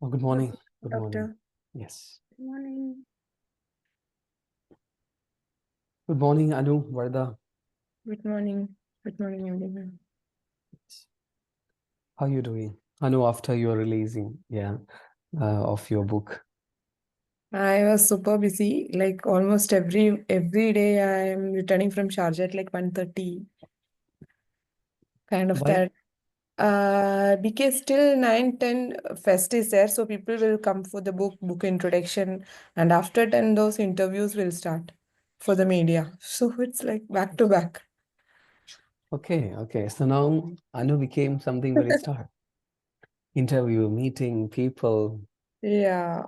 Oh, good Good morning. Good morning. doctor. Yes. Good morning. Good morning, Anu, Varda. Good morning. Good morning, everyone. How you doing? Anu, after your releasing, of your book. I was super busy. Like almost every day I am returning from Sharjah at like 1:30. Kind of Why? that. Because till 9:10 fest is there, so people will come for the book introduction, and after 10 those interviews will start for the media. So it's like back to back. Okay. So now Anu became something very star. Interview, meeting people. Yeah.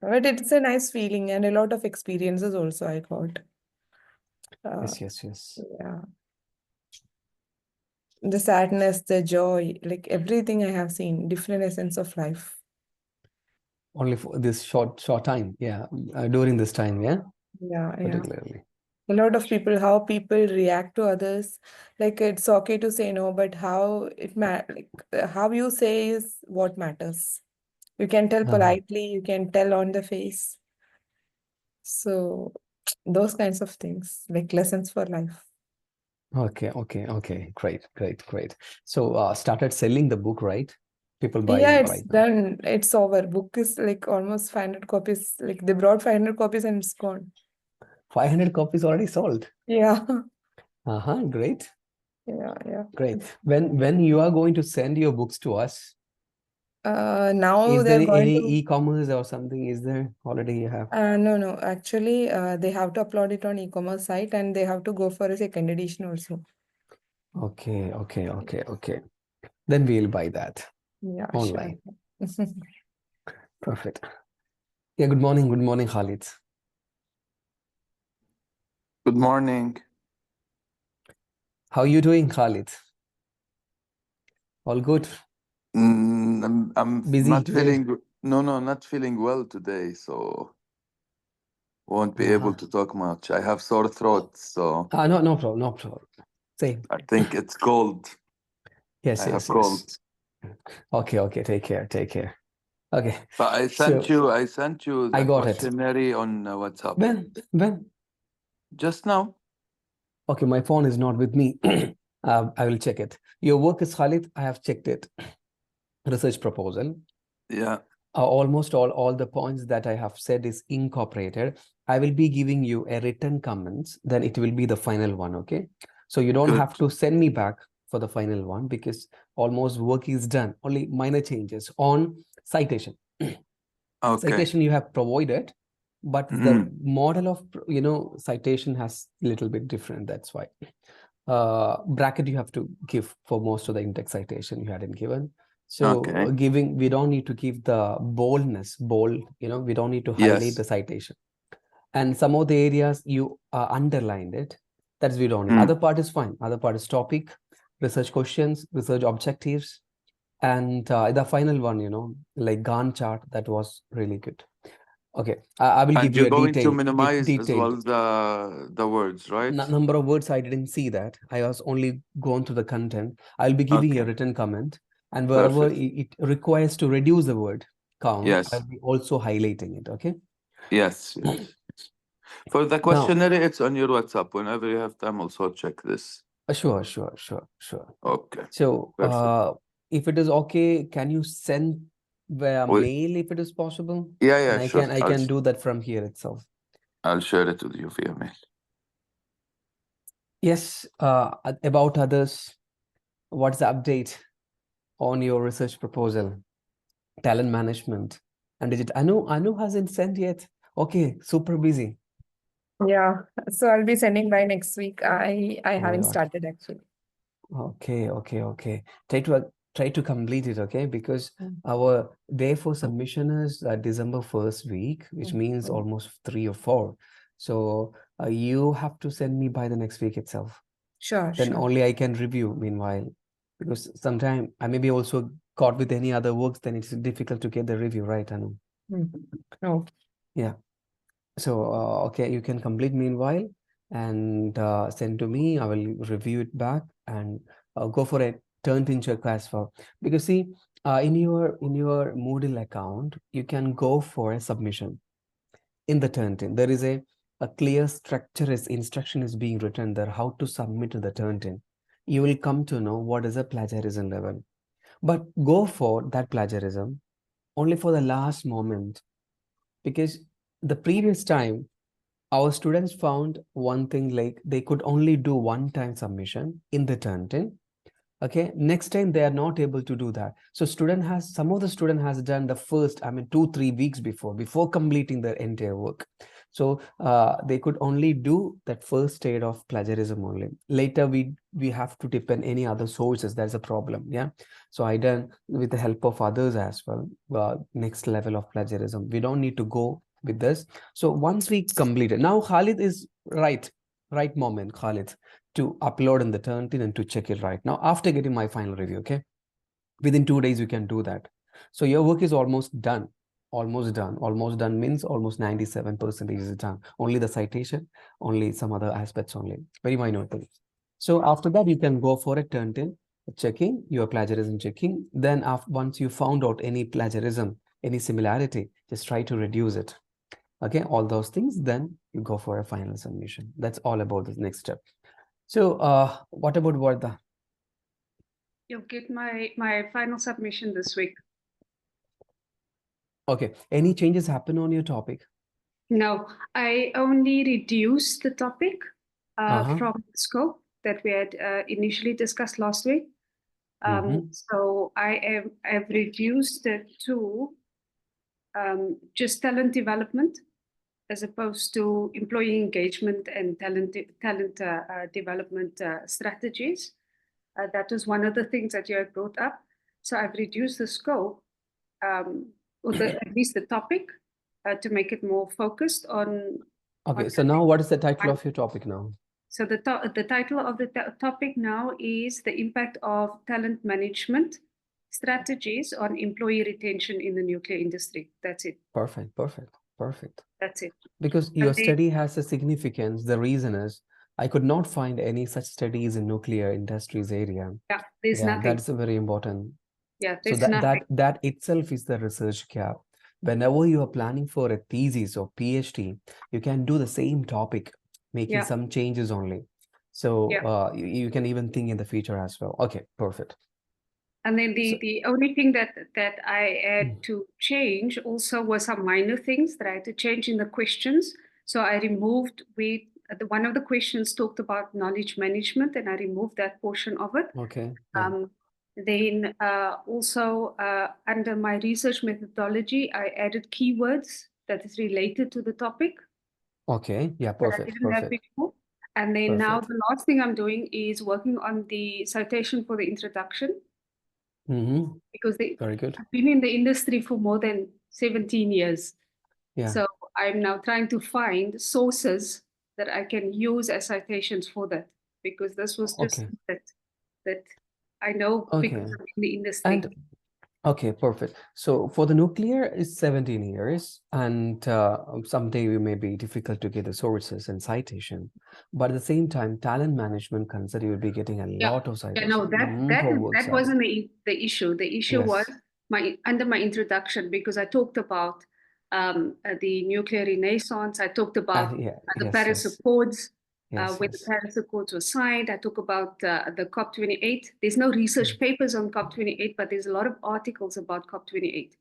But it's a nice feeling and a lot of experiences also I got. Uh, Yes. yeah. The sadness, the joy, like everything I have seen, different essence of life. Only for this short time. Yeah. During this time, yeah, Yeah. particularly. A lot of people, how people react to others. Like it's okay to say no, but how you say is what matters. You can tell Uh, politely, you can tell on the face. So those kinds of things, like lessons for life. okay. Great. So started selling the book, right? People Yeah, buying it's right now. done. It's over. Book is like almost 500 copies. Like they brought 500 copies and it's gone. 500 copies already sold. Yeah. Great. Yeah. Great. When you are going to send your books to us, Now is there they're going any to. e-commerce or something? Is there already you have? No. Actually, they have to upload it on e-commerce site and they have to go for a second edition also. Okay. Then we'll buy that Yeah, sure. online. Perfect. Yeah, good morning, Khalid. Good morning. How are you doing, Khalid? All good? I'm Busy not today? feeling not feeling well today, so won't be able Uh-huh. to talk much. I have sore throat, so No problem, no problem. Same. I think it's cold. I have Yes. cold. Okay, take care. Okay, But so I sent you I the got it. questionnaire on WhatsApp When? just now. Okay, my phone is not with me. I will check it. Your work is Khalid. I have checked it. Research proposal. Yeah, Almost all the points that I have said is incorporated. I will be giving you a written comments. Then it will be the final one. Okay. So you don't good. have to send me back for the final one because almost work is done. Only minor changes on citation. Okay. Citation you have provided, but the Mm, model of citation has a little bit different. That's why bracket you have to give for most of the index citation you hadn't given. So okay. we don't need to give the bold, we don't need to highlight Yes. the citation. And some of the areas you underlined it, that's we don't need. Mm, Other part is fine. Other part is topic, research questions, research objectives, and the final one, like Gantt chart, that was really good. Okay, I will and give you you're a going to detailed, minimize as well detailed the words, right? number of words. I didn't see that. I was only gone to the content. I'll be giving a Okay. written comment, and wherever Perfect. it requires to reduce the word count, I'll Yes. be also highlighting it. Okay. Yes. For the Now, questionnaire, it's on your WhatsApp. Whenever you have time, also check this. sure. Okay, So, perfect. if it is okay, can you send via We, mail if it is possible? yeah, And sure. I can do that from here itself. I'll share it with you via mail. Yes. About others, what's the update on your research proposal, talent management, and digital? Anu hasn't sent yet. Okay, super busy. Yeah. So I'll be sending by next week. I Oh my haven't God. started actually. Okay. Try to complete it, okay? Because Mm. our day for submission is December first week, which means Mm. almost 3 or 4. So you have to send me by the next week itself. Sure. Then only I can review meanwhile. Because sometime I may be also caught with any other works, then it's difficult to get the review, right, Anu? Mm. Oh, Yeah. So, okay, you can complete meanwhile and send to me. I will review it back and go for a turn pincher class for, because see, in your Moodle account, you can go for a submission in the Turnitin. There is a clear structure is instruction is being written there how to submit to the Turnitin. You will come to know what is a plagiarism level. But go for that plagiarism only for the last moment, because the previous time our students found one thing, like they could only do one-time submission in the Turnitin. Okay, next time they are not able to do that. So some of the student has done the first, 2-3 weeks before completing their entire work. So they could only do that first state of plagiarism only. Later we have to depend any other sources. That's a problem. Yeah. So I done with the help of others as well. Next level of plagiarism. We don't need to go with this. So once we complete it, now Khalid is right moment, Khalid, to upload in the Turnitin and to check it right now after getting my final review. Okay, within 2 days you can do that. So your work is almost done. Almost done means almost 97% is done. Only the citation, only some other aspects only, very minor things. So after that you can go for a Turnitin checking, your plagiarism checking. Then once you found out any plagiarism, any similarity, just try to reduce it. Okay, all those things, then you go for a final submission. That's all about the next step. So what about Vardha? You'll get my final submission this week. Okay, any changes happen on your topic? No, I only reduced the topic from the scope that we had initially discussed last week. So I've reduced it to just talent development, as opposed to employee engagement and talent development strategies. That was one of the things that you had brought up. So I've reduced the scope, or at least the topic, to make it more focused on. Okay, so now what is the title of your topic now? So the title of the topic now is the impact of talent management strategies on employee retention in the nuclear industry. That's it. Perfect. That's it. Because your study has a significance. The reason is I could not find any such studies in nuclear industries area. Yeah, there's nothing. That's a very important. Yeah, so that itself is the research gap. Whenever you are planning for a thesis or PhD, you can do the same topic, making some changes only. So you can even think in the future as well. Okay, perfect. And then the only thing that I had to change also was some minor things that I had to change in the questions. So I removed one of the questions talked about knowledge management, and I removed that portion of it. Okay. Then also under my research methodology, I added keywords that is related to the topic. Okay, yeah, perfect. That I didn't have before. And then now the last thing I'm doing is working on the citation for the introduction. Because very good. I've been in the industry for more than 17 years. Yeah. So I'm now trying to find sources that I can use as citations for that, because this was just that I know because I'm in the industry. And okay, perfect. So for the nuclear is 17 years, and someday it may be difficult to get the sources and citation, but at the same time, talent management consider you'll be getting a lot of citations. Yeah, no, that wasn't the issue. The issue was under my introduction, because I talked about the nuclear renaissance. I talked about the Paris Accords. When the Paris Accords were signed, I talk about the COP28. There's no research papers on COP28, but there's a lot of articles about COP28.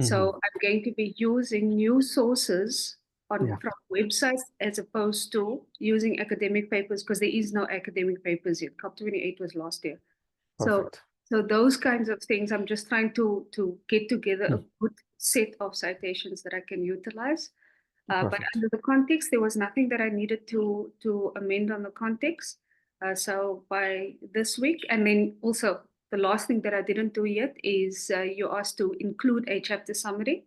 So I'm going to be using news sources from websites as opposed to using academic papers, because there is no academic papers yet. COP28 was last year. So those kinds of things, I'm just trying to get together a good set of citations that I can utilize. But under the context, there was nothing that I needed to amend on the context. So by this week, and then also the last thing that I didn't do yet is you asked to include a chapter summary,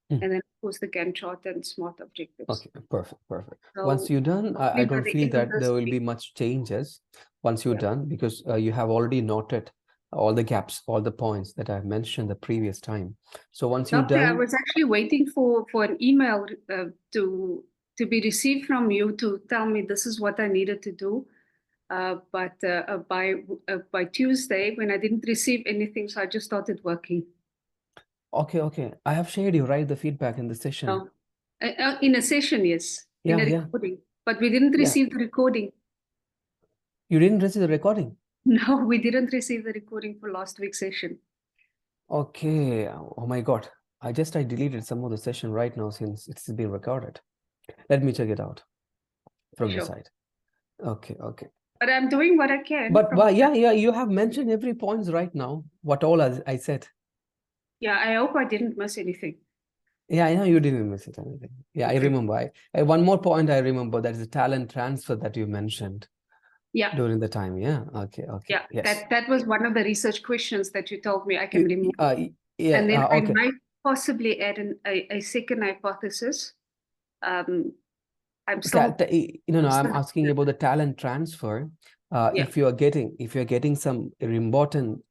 and then of course the Gantt chart and SMART objectives. Okay, perfect. So once you're done, I don't feel that there will be much changes once you're done, because you have already noted all the gaps, all the points that I've mentioned the previous time. So once you're done, I was actually waiting for an email to be received from you to tell me this is what I needed to do. But by Tuesday, when I didn't receive anything, so I just started working. Okay. I have shared you, right, the feedback in the session. No. In a session, yes. Yeah, in a recording. But we didn't receive the recording. You didn't receive the recording? No, we didn't receive the recording for last week's session. Okay. Oh my God. I deleted some of the session right now since it's been recorded. Let me check it out from the side. Okay. But I'm doing what I can. But yeah, you have mentioned every points right now, what all I said. Yeah, I hope I didn't miss anything. Yeah, I know you didn't miss it anything. Yeah, okay. I remember. One more point I remember, that is the talent transfer that you mentioned. Yeah. During the time. Yeah. Okay. Yeah. Yes. That was one of the research questions that you told me I can remove. Yeah. And then okay. I might possibly add a second hypothesis. I'm still. I'm asking about the talent transfer. If you're getting some important,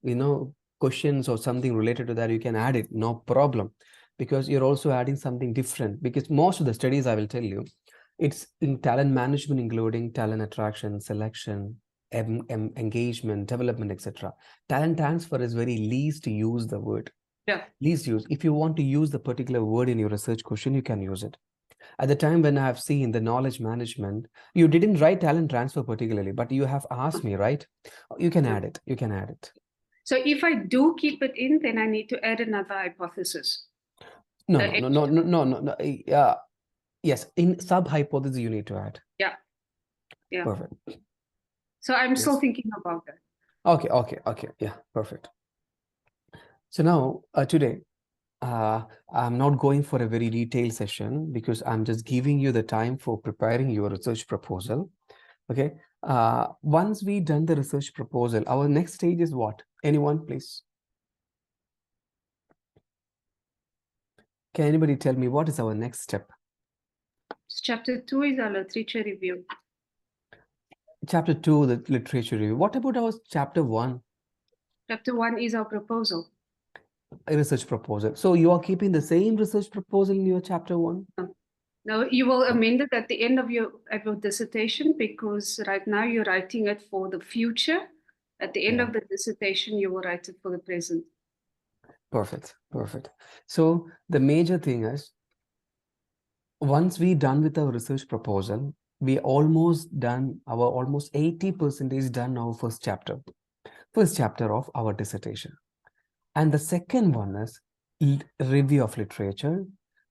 questions or something related to that, you can add it, no problem, because you're also adding something different. Because most of the studies, I will tell you, it's in talent management, including talent attraction, selection, engagement, development, etc. Talent transfer is very least to use the word. Yeah. Least use. If you want to use the particular word in your research question, you can use it. At the time when I have seen the knowledge management, you didn't write talent transfer particularly, but you have asked me, right? You can add it. You can add it. So if I do keep it in, then I need to add another hypothesis. No. Yes, in sub-hypothesis you need to add. Yeah. Perfect. So I'm still thinking about that. Okay. Yeah, perfect. So now, today, I'm not going for a very detailed session because I'm just giving you the time for preparing your research proposal. Okay. Once we done the research proposal, our next stage is what? Anyone, please? Can anybody tell me what is our next step? Chapter 2 is our literature review. Chapter 2, the literature review. What about our chapter 1? Chapter 1 is our proposal. A research proposal. So you are keeping the same research proposal in your chapter 1? No, you will amend it at the end of your dissertation, because right now you're writing it for the future. At the end of the dissertation, you will write it for the present. Perfect. So the major thing is, once we're done with our research proposal, we almost done our almost 80% done our first chapter of our dissertation. And the second one is review of literature.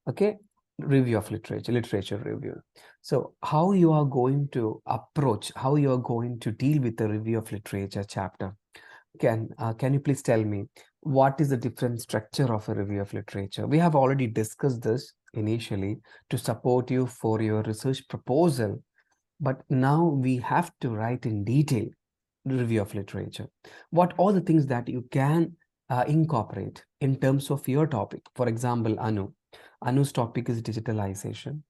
Okay, review of literature review. So how you are going to approach, how you are going to deal with the review of literature chapter? Can you please tell me what is the different structure of a review of literature? We have already discussed this initially to support you for your research proposal, but now we have to write in detail review of literature. What all the things that you can incorporate in terms of your topic? For example, Anu's topic is digitalization.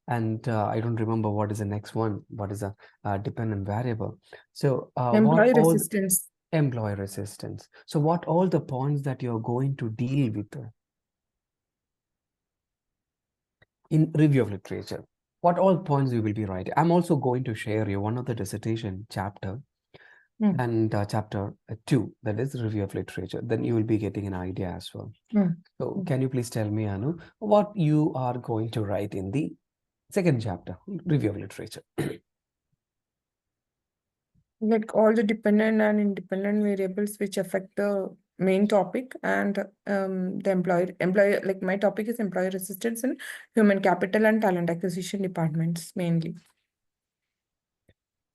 And I don't remember what is the next one. What is a dependent variable? So employee resistance. Employee resistance. So what all the points that you're going to deal with in review of literature? What all points you will be writing? I'm also going to share you one of the dissertation chapter and chapter 2, that is review of literature. Then you will be getting an idea as well. So can you please tell me, Anu, what you are going to write in the second chapter, review of literature? Like all the dependent and independent variables which affect the main topic, and the employee, like my topic is employee resistance in human capital and talent acquisition departments mainly.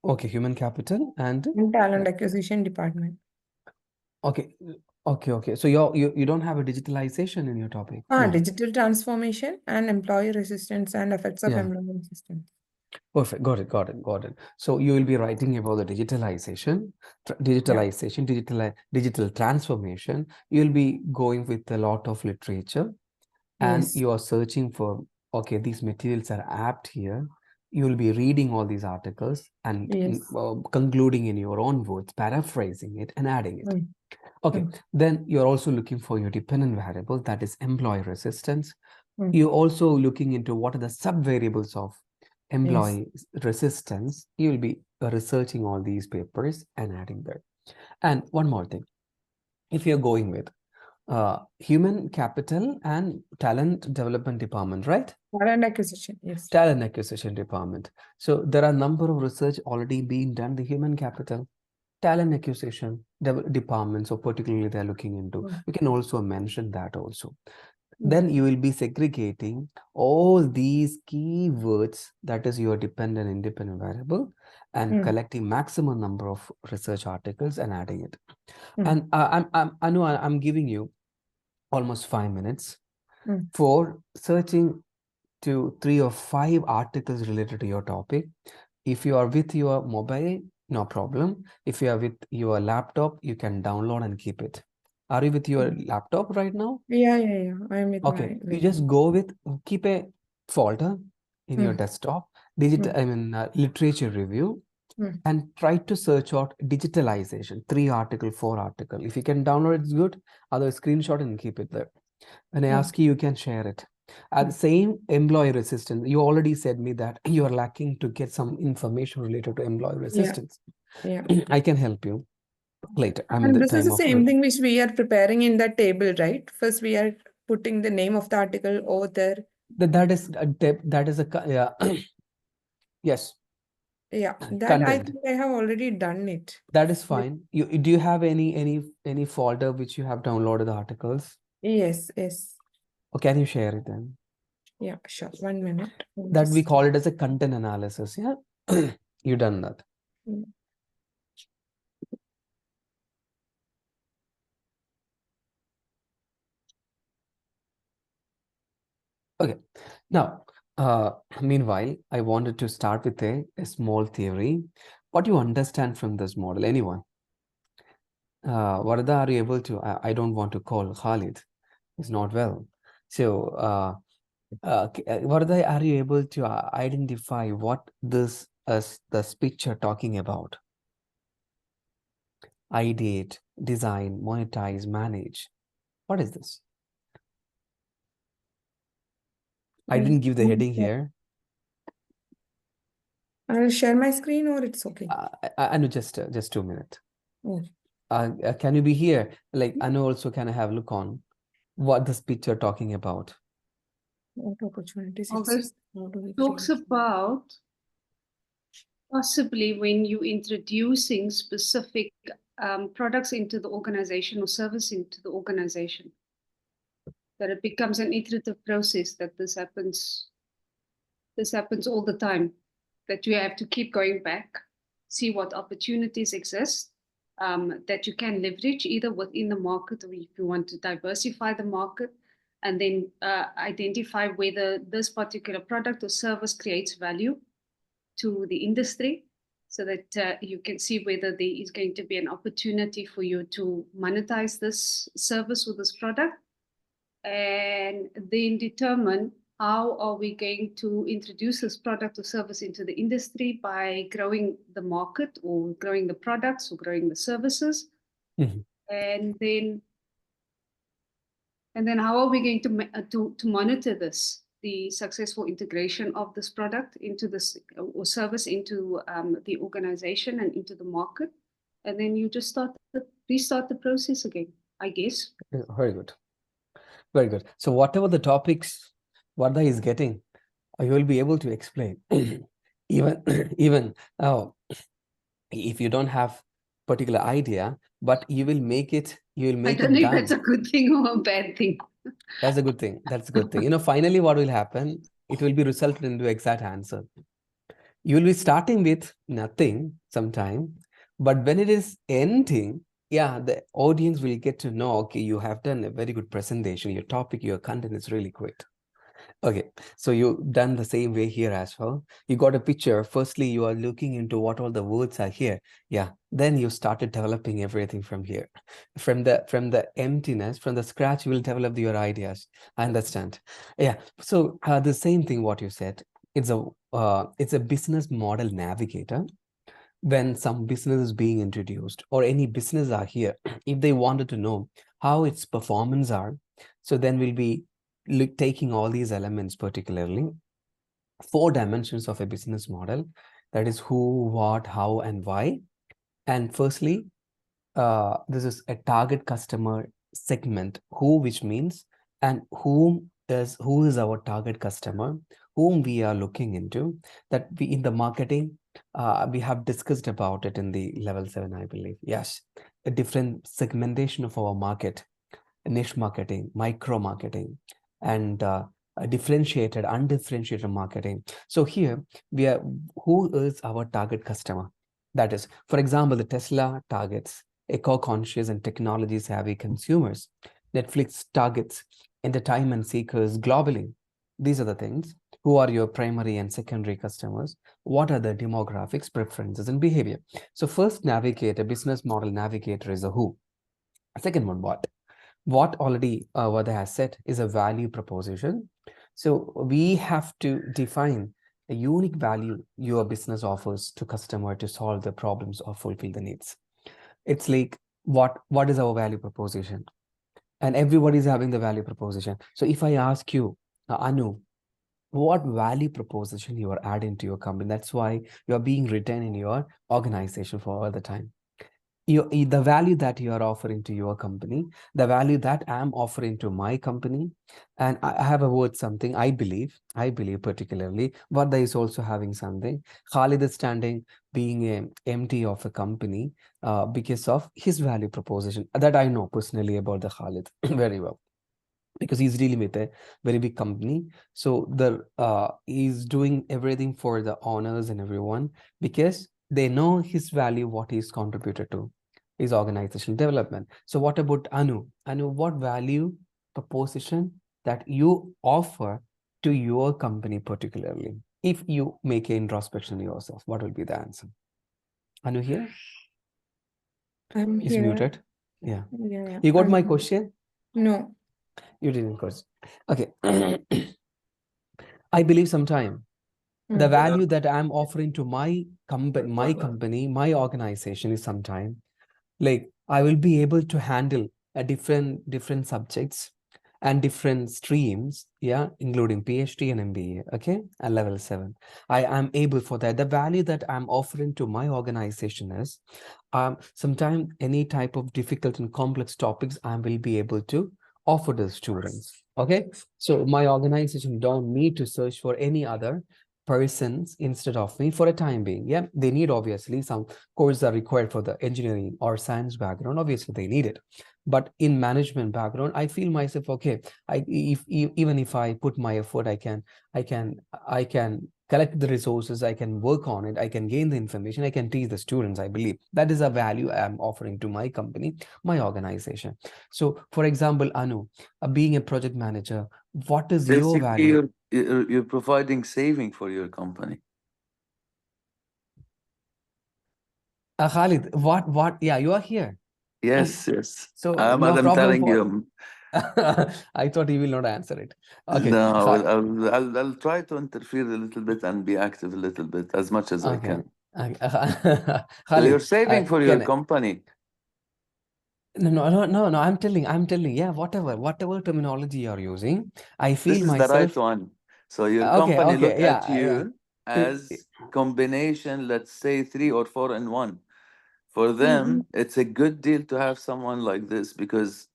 Okay, human capital and talent acquisition department. Okay. So you don't have a digitalization in your topic? No. Digital transformation and employee resistance and effects of employee resistance. Perfect. Got it. So you will be writing about the digitalization, digital transformation. You'll be going with a lot of literature, and you are searching for, okay, these materials are apt here. You will be reading all these articles and concluding in your own words, paraphrasing it and adding it. Okay, then you're also looking for your dependent variable, that is employee resistance. You're also looking into what are the sub variables of employee resistance. You will be researching all these papers and adding there. And one more thing, if you're going with human capital and talent development department, right? Talent acquisition, yes. Talent acquisition department. So there are a number of research already being done, the human capital, talent acquisition department. So particularly they're looking into, you can also mention that also. Then you will be segregating all these keywords, that is your dependent, independent variable, and collecting maximum number of research articles and adding it. And I know I'm giving you almost 5 minutes for searching to 3 or 5 articles related to your topic. If you are with your mobile, no problem. If you are with your laptop, you can download and keep it. Are you with your laptop right now? Yeah. I'm with Okay, you just go with, keep a folder in your desktop, literature review, and try to search out digitalization, 3 article, 4 article. If you can download, it's good. Otherwise, screenshot and keep it there. When I ask you, you can share it. And same employee resistance. You already said me that you are lacking to get some information related to employee resistance. Yeah. I can help you later. And this is the same thing which we are preparing in that table, right? First, we are putting the name of the article over there. That is yes. Yeah, that Content. I think I have already done it. That is fine. Do you have any folder which you have downloaded the articles? Yes. Or can you share it then? Yeah, sure. 1 minute. That we call it as a content analysis. Yeah, you done that. Okay. Now, meanwhile, I wanted to start with a small theory. What do you understand from this model? Anyone? Varda, are you able to? I don't want to call Khalid. He's not well. So, Varda, are you able to identify what this picture talking about? Ideate, design, monetize, manage. What is this? I didn't give the heading here. I'll share my screen, or it's okay. I know, just 2 minutes. Yeah. Can you be here? Like, I know also, can I have a look on what this picture talking about? What opportunities Okay. exist? How do we Talks create? about possibly when you're introducing specific products into the organization or service into the organization, that it becomes an iterative process, that this happens all the time, that you have to keep going back, see what opportunities exist, that you can leverage either within the market, or if you want to diversify the market, and then identify whether this particular product or service creates value to the industry, so that you can see whether there is going to be an opportunity for you to monetize this service or this product, and then determine how are we going to introduce this product or service into the industry by growing the market, or growing the products, or growing the services. And then how are we going to monitor this, the successful integration of this product into this or service into the organization and into the market. And then you just restart the process again, I guess. Very good. Very good. So whatever the topics Varda is getting, you will be able to explain. even if you don't have particular idea, but you will make it done. I don't know if that's a good thing or a bad thing. That's a good thing. That's a good thing. Finally, what will happen? It will be resulted into exact answer. You will be starting with nothing sometime, but when it is ending, the audience will get to know, okay, you have done a very good presentation. Your topic, your content is really great. Okay, so you've done the same way here as well. You got a picture. Firstly, you are looking into what all the words are here. Then you started developing everything from here. From the emptiness, from the scratch, you will develop your ideas. I understand. So the same thing what you said. It's a business model navigator. When some business is being introduced, or any business are here, if they wanted to know how its performance are, so then we'll be taking all these elements, particularly 4 dimensions of a business model, That is who, what, how, and why. And firstly, this is a target customer segment, who, which means, and who is our target customer, whom we are looking into. That we in the marketing, we have discussed about it in the level 7, I believe. Yes, a different segmentation of our market, niche marketing, micro marketing, and a differentiated, undifferentiated marketing. So here we are, who is our target customer? That is, for example, the Tesla targets eco-conscious and technology-savvy consumers. Netflix targets entertainment seekers globally. These are the things. Who are your primary and secondary customers? What are the demographics, preferences, and behavior? So first navigator, business model navigator is a who. Second one, what? What already what I have said is a value proposition. So we have to define a unique value your business offers to customer to solve the problems or fulfill the needs. It's like, what is our value proposition? And everybody is having the value proposition. So if I ask you, Anu, what value proposition you are adding to your company, that's why you are being retained in your organization for all the time. The value that you are offering to your company, the value that I'm offering to my company, and I have a word something, I believe particularly, Varda is also having something. Khalid is standing, being a MD of a company because of his value proposition that I know personally about the Khalid very well, because he's dealing with a very big company. So he's doing everything for the owners and everyone because they know his value, what he's contributed to his organizational development. So what about Anu? Anu, what value proposition that you offer to your company particularly? If you make an introspection yourself, what will be the answer? Anu here? I'm He's here. muted. Yeah. Yeah. You got my question? No. You didn't, of course. Okay. I believe sometime the value that I'm offering to my company, my organization is sometime like I will be able to handle a different subjects and different streams, yeah, including PhD and MBA, okay, at level 7. I am able for that. The value that I'm offering to my organization is sometimes any type of difficult and complex topics I will be able to offer the students. Okay, so my organization don't need to search for any other persons instead of me for a time being. Yeah, they need obviously some courses are required for the engineering or science background. Obviously, they need it. But in management background, I feel myself okay. Even if I put my effort, I can collect the resources, I can work on it, I can gain the information, I can teach the students. I believe that is a value I'm offering to my company, my organization. So, for example, Anu, being a project manager, what is your value? You're providing saving for your company. Khalid, yeah, you are here. Yes. So I'm no problem telling for you. I thought he will not answer it. Okay. No, I'll try to interfere a little bit and be active a little bit as much as I can. So Khalid, you're saving for your company. No. I'm telling. Yeah, whatever terminology you're using, I feel This is myself. the right one. So your company look at you yeah. as combination, let's say 3 or 4 in 1. For them, it's a good deal to have someone like this because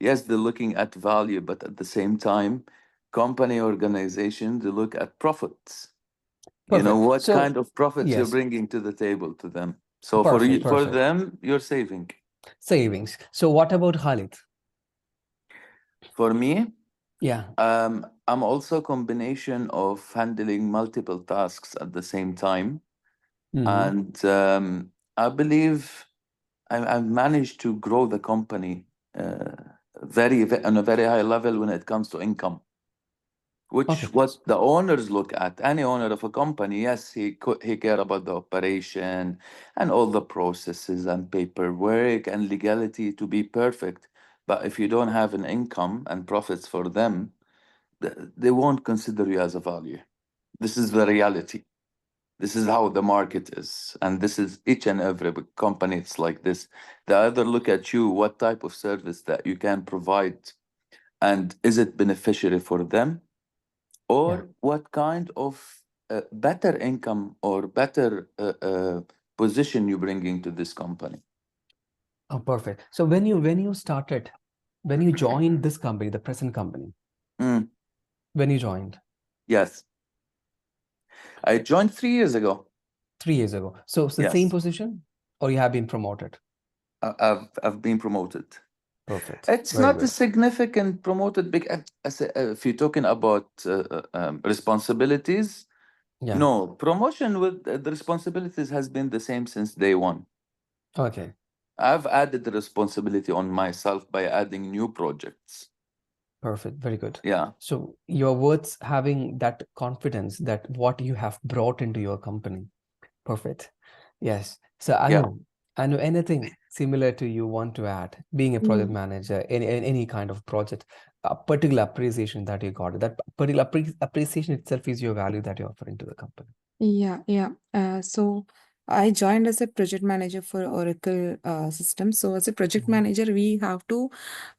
yes, they're looking at value, but at the same time, company organization, they look at profits. Perfect. You know what So, kind of profits yes. you're bringing to the table to them. So Perfect. for them, you're saving. Savings. So what about Khalid? For me, yeah, I'm also a combination of handling multiple tasks at the same time. And I believe I've managed to grow the company on a very high level when it comes to income, which what the owners look at. Any owner of a company, yes, he care about the operation and all the processes and paperwork and legality to be perfect. But if you don't have an income and profits for them, they won't consider you as a value. This is the reality. This is how the market is. And this is each and every company. It's like this. They either look at you, what type of service that you can provide, and is it beneficiary for them? Or what kind of better income or better position you bringing to this company. Oh, perfect. So when you started, when you joined this company, the present company, when you joined? Yes. I joined 3 years ago. 3 years ago. So it's the same position, or you have been promoted? I've been promoted. Perfect. It's Very not good. a significant promoted big. If you're talking about responsibilities, Yeah. no, promotion with the responsibilities has been the same since day one. Okay. I've added the responsibility on myself by adding new projects. Perfect. Very good. Yeah. So your words having that confidence that what you have brought into your company. Perfect. Yes. So I know anything similar to you want to add, being a project manager, any kind of project, a particular appreciation that you got, that particular appreciation itself is your value that you're offering to the company. So I joined as a project manager for Oracle systems. So as a project manager, we have to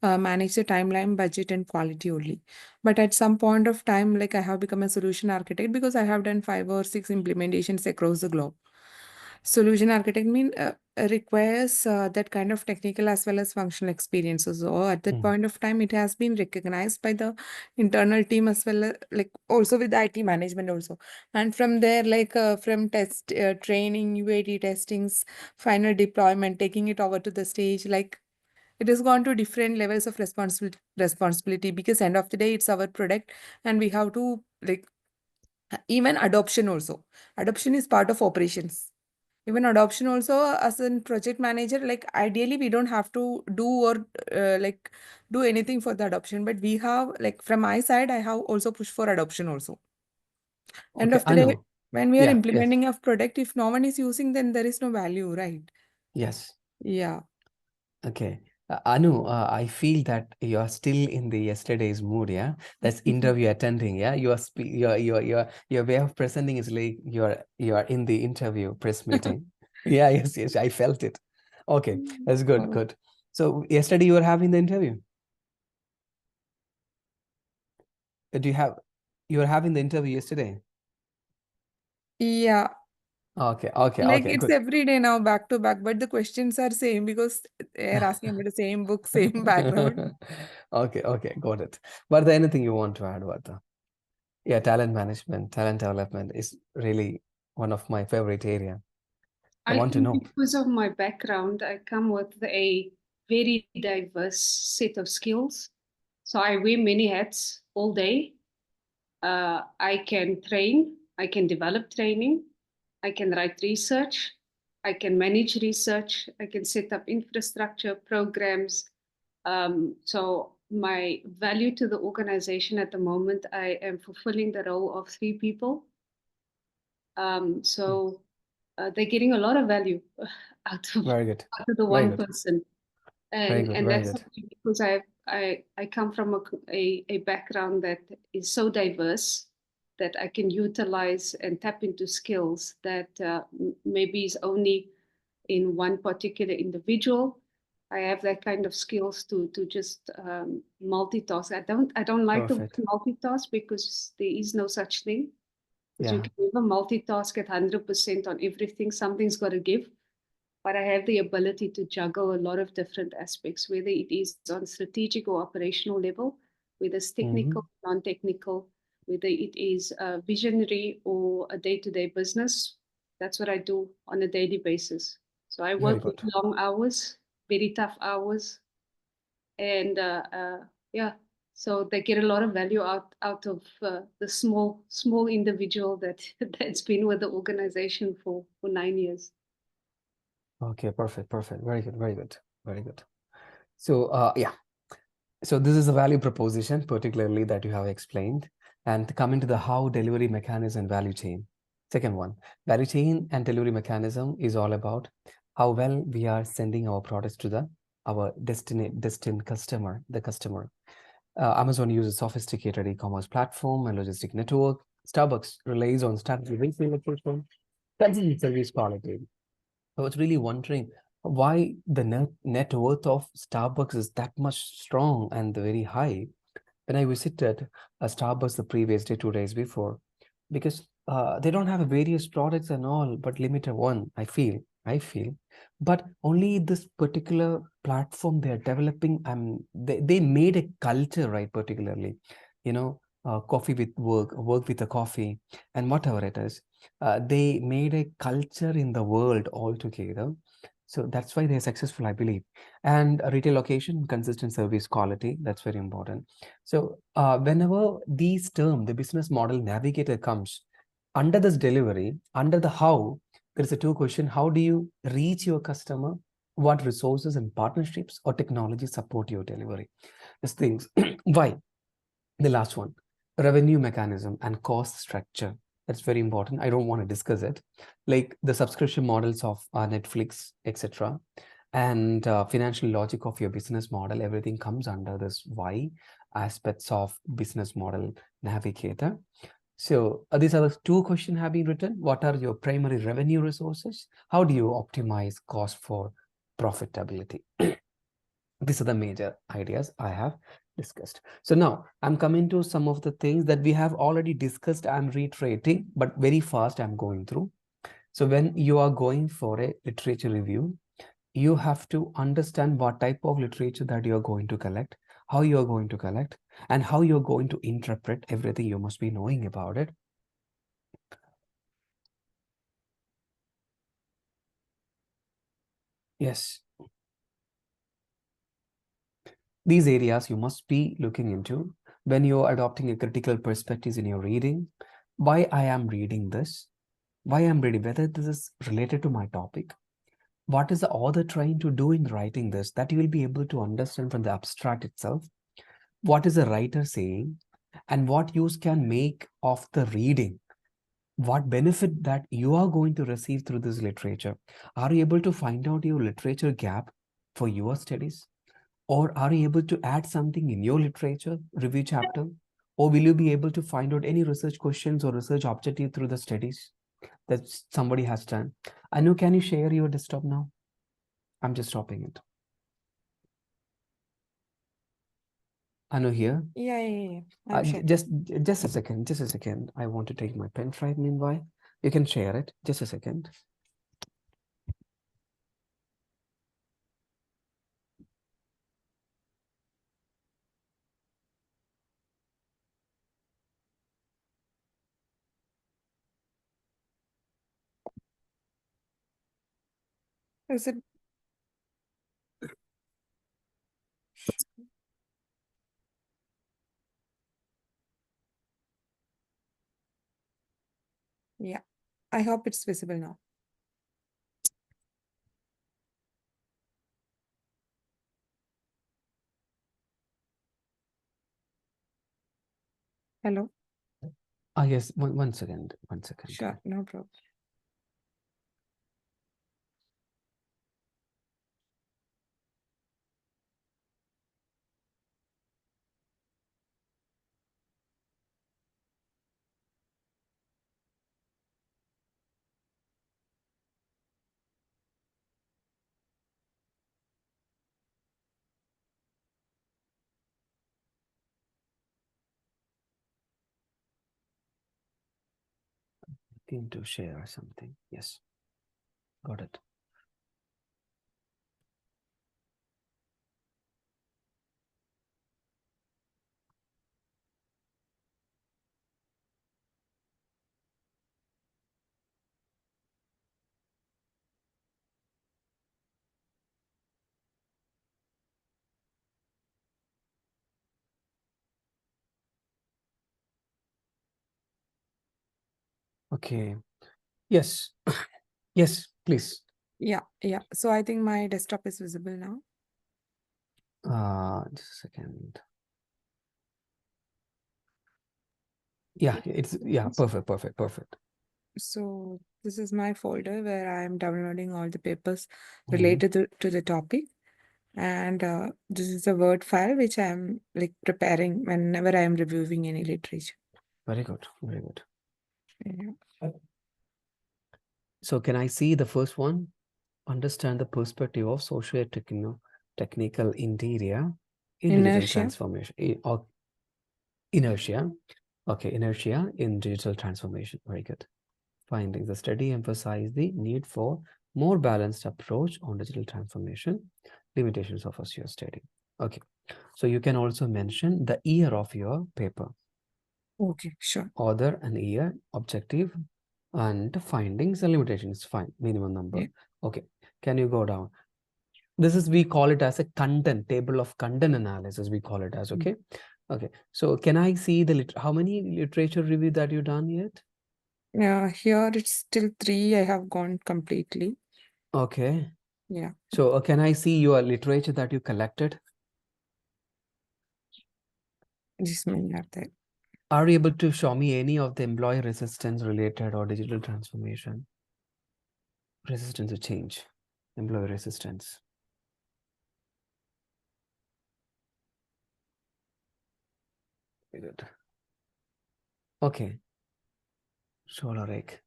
manage the timeline, budget, and quality only. But at some point of time, like I have become a solution architect because I have done 5 or 6 implementations across the globe. Solution architect requires that kind of technical as well as functional experiences. So at that point of time, it has been recognized by the internal team as well as like also with the IT management also. And from there, like from test training, UAT testings, final deployment, taking it over to the stage, like it has gone to different levels of responsibility because end of the day, it's our product and we have to like even adoption also. Adoption is part of operations. Even adoption also as a project manager, like ideally we don't have to do or like do anything for the adoption, but we have like from my side, I have also pushed for adoption also. End Okay, of the I day, know. when we are implementing a product, if no one is using, then there is no value, right? Yes. Yeah. Okay. Anu, I feel that you are still in the yesterday's mood, yeah? That's interview attending, yeah? Your way of presenting is like you are in the interview press meeting. Yeah, yes, I felt it. Okay, that's good, good. So yesterday you were having the interview? You were having the interview yesterday? Yeah. Okay, Like it's good. every day now back to back, but the questions are same because they're asking about the same book, same background. Okay, got it. But anything you want to add, Vardha? Yeah, talent management, talent development is really one of my favorite area. I want to know. Because of my background, I come with a very diverse set of skills. So I wear many hats all day. I can train, I can develop training, I can write research, I can manage research, I can set up infrastructure programs. So my value to the organization at the moment, I am fulfilling the role of 3 people. They're getting a lot of value out of Very good. out of the Very one good. person, Very good. and Very that's good. because I come from a background that is so diverse that I can utilize and tap into skills that maybe is only in one particular individual. I have that kind of skills to just multitask. I don't like the Perfect. multitask because there is no such thing. Because you Yeah. can never multitask at 100% on everything. Something's got to give. But I have the ability to juggle a lot of different aspects, whether it is on strategic or operational level, whether it's technical, non-technical, whether it is visionary or a day-to-day business. That's what I do on a daily basis. So I Very work with good. long hours, very tough hours, and yeah, so they get a lot of value out of the small individual that's been with the organization for 9 years. Okay, perfect. Very good. Very good. So yeah. So this is a value proposition, particularly that you have explained. And coming to the how delivery mechanism value chain. Second one, value chain and delivery mechanism is all about how well we are sending our products to our destined customer, the customer. Amazon uses sophisticated e-commerce platform and logistic network. Starbucks relies on strategy retail location, consistent service quality. I was really wondering why the net worth of Starbucks is that much strong and very high. When I visited a Starbucks the previous day, 2 days before, because they don't have various products and all, but limited one, I feel. But only this particular platform they are developing, they made a culture, right? Particularly, coffee with work with a coffee, and whatever it is, they made a culture in the world altogether. So that's why they're successful, I believe. And a retail location, consistent service quality, that's very important. So whenever these term, the business model navigator comes under this delivery, under the how, there's a two question. How do you reach your customer? What resources and partnerships or technology support your delivery? These things. Why? The last one, revenue mechanism and cost structure. That's very important. I don't want to discuss it. Like the subscription models of Netflix, etc. And financial logic of your business model, everything comes under this why aspects of business model navigator. So these are the two questions have been written. What are your primary revenue resources? How do you optimize cost for profitability? These are the major ideas I have discussed. So now I'm coming to some of the things that we have already discussed. I'm reiterating, but very fast I'm going through. So when you are going for a literature review, you have to understand what type of literature that you're going to collect, how you're going to collect, and how you're going to interpret everything you must be knowing about it. Yes. These areas you must be looking into when you're adopting a critical perspective in your reading. Why I am reading this? Why I'm reading? Whether this is related to my topic? What is the author trying to do in writing this? That you will be able to understand from the abstract itself. What is the writer saying? And what use can make of the reading? What benefit that you are going to receive through this literature? Are you able to find out your literature gap for your studies? Or are you able to add something in your literature review chapter? Or will you be able to find out any research questions or research objective through the studies that somebody has done? Anu, can you share your desktop now? I'm just stopping it. Anu here? Yeah. I'm sure. Just a second. I want to take my pen drive meanwhile. You can share it. Just a second. Is it? Yeah. I hope it's visible now. Hello? Yes, one second. Sure, no problem. To share something. Yes, got it. Okay. Yes. Yes, please. Yeah. So I think my desktop is visible now. Just a second. Yeah, perfect. So this is my folder where I am downloading all the papers related to the topic. And this is a Word file which I am preparing whenever I am reviewing any literature. Very good. Yeah. So can I see the first one? Understand the perspective of socio-technical interior intelligent Inertia. transformation or inertia. Okay, inertia in digital transformation. Very good. Findings. The study emphasized the need for more balanced approach on digital transformation. Limitations of your study. Okay. So you can also mention the year of your paper. Okay, sure. Author and year, objective, and findings and limitations. Fine. Minimum number. Yeah. Okay. Can you go down? This is, we call it as a content, table of content analysis, we call it as, okay? Okay. So can I see the, how many literature review that you done yet? Yeah, here it's still 3. I have gone completely. Okay. Yeah. So can I see your literature that you collected? This many are there. Are you able to show me any of the employee resistance related or digital transformation? Resistance to change, employee resistance. Very good. Okay. Solarek.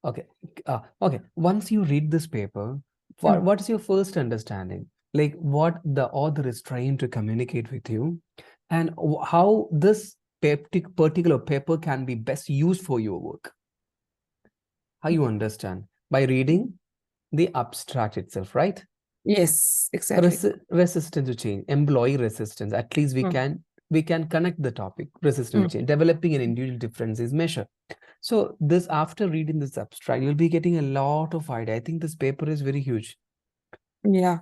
Okay. Okay. Once you read this paper, what's your first understanding? Like what the author is trying to communicate with you, and how this particular paper can be best used for your work? How you understand? By reading the abstract itself, right? Yes, exactly. Resistance to change, employee resistance. At least we can connect the topic. Resistance to change, developing an individual difference is measure. So this, after reading this abstract, you'll be getting a lot of idea. I think this paper is very huge. Yeah.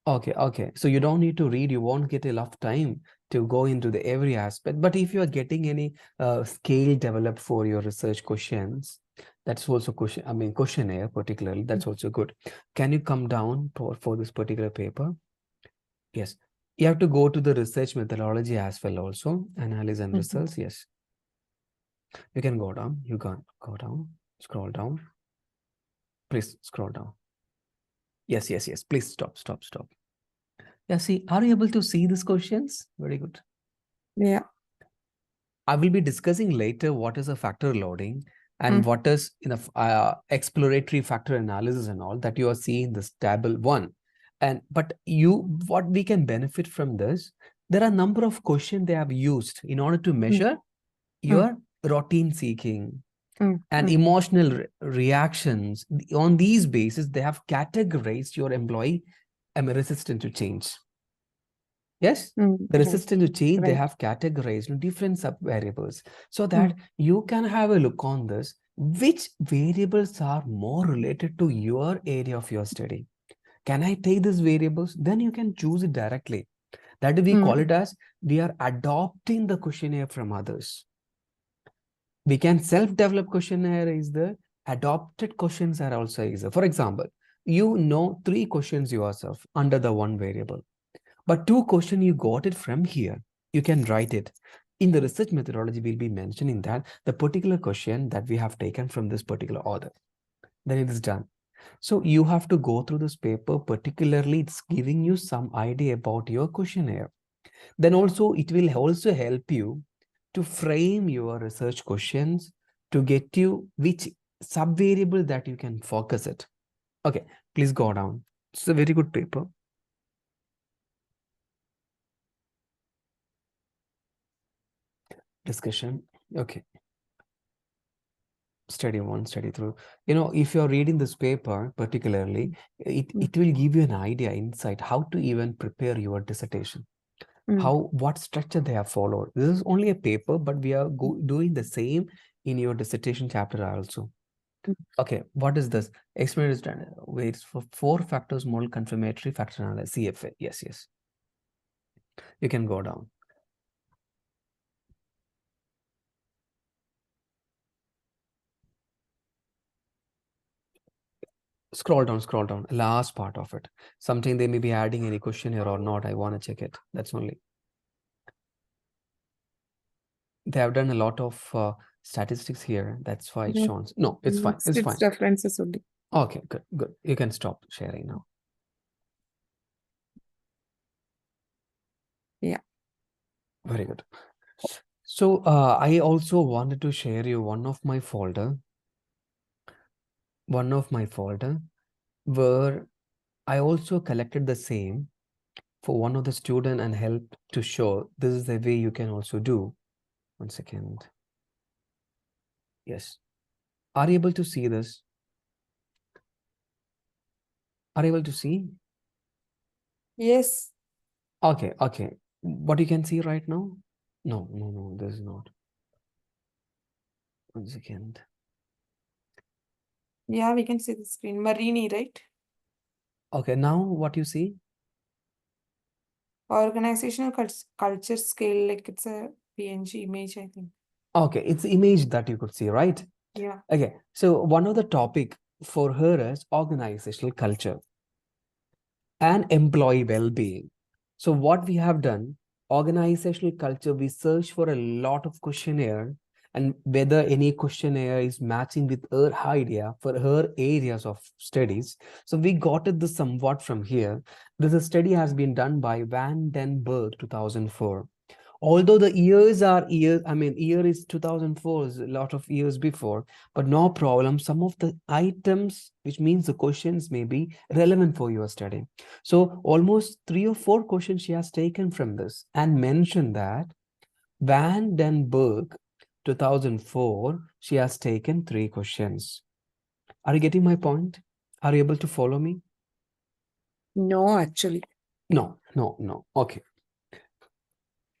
Okay. So you don't need to read. You won't get enough time to go into the every aspect. But if you are getting any scale developed for your research questions, that's also questionnaire particularly, that's also good. Can you come down for this particular paper? Yes. You have to go to the research methodology as well also. Analysis and results. Yes. You can go down. You can go down. Scroll down. Please scroll down. Yes. Please stop. Yeah, see, are you able to see these questions? Very good. Yeah. I will be discussing later what is a factor loading and what is exploratory factor analysis and all that you are seeing this table 1. But what we can benefit from this, there are a number of questions they have used in order to measure your routine seeking and emotional reactions. On these bases, they have categorized your employee resistant to change. Yes, the resistance to change, they have categorized different sub-variables so that you can have a look on this, which variables are more related to your area of your study. Can I take these variables? Then you can choose it directly. That we call it as, we are adopting the questionnaire from others. We can self-develop questionnaire is there, adopted questions are also is there. For example, you know 3 questions yourself under the 1 variable. But 2 questions, you got it from here. You can write it. In the research methodology, we'll be mentioning that the particular question that we have taken from this particular author. Then it is done. So you have to go through this paper, particularly it's giving you some idea about your questionnaire. Then also, it will also help you to frame your research questions to get you which sub-variable that you can focus it. Okay, please go down. It's a very good paper. Discussion. Okay. Study 1, study 2. If you're reading this paper, particularly, it will give you an idea, insight, how to even prepare your dissertation. What structure they have followed. This is only a paper, but we are doing the same in your dissertation chapter also. Okay, what is this? Experience waits for 4 factors model confirmatory factor analysis, CFA. Yes. You can go down. Scroll down, last part of it. Something they may be adding any question here or not. I want to check it. That's only. They have done a lot of statistics here. That's why it shows. No, it's fine. It's fine. References only. Okay, good. You can stop sharing now. Yeah. Very good. So I also wanted to share you one of my folder where I also collected the same for one of the student and helped to show this is the way you can also do. 1 second. Yes. Are you able to see this? Are you able to see? Yes. Okay, okay. What you can see right now? No, this is not. 1 second. Yeah, we can see the screen. Marini, right? Okay, now what you see? Organizational culture scale, like it's a PNG image, I think. Okay, it's the image that you could see, right? Yeah. Okay, so one of the topic for her is organizational culture and employee well-being. So what we have done, organizational culture, we search for a lot of questionnaire and whether any questionnaire is matching with her idea for her areas of studies. So we got it the somewhat from here. This study has been done by Van den Berg 2004. Although the years are years, I mean, year is 2004, is a lot of years before, but no problem. Some of the items, which means the questions may be relevant for your study. So almost 3 or 4 questions she has taken from this and mentioned that Van den Berg 2004, she has taken 3 questions. Are you getting my point? Are you able to follow me? No, actually. No. Okay.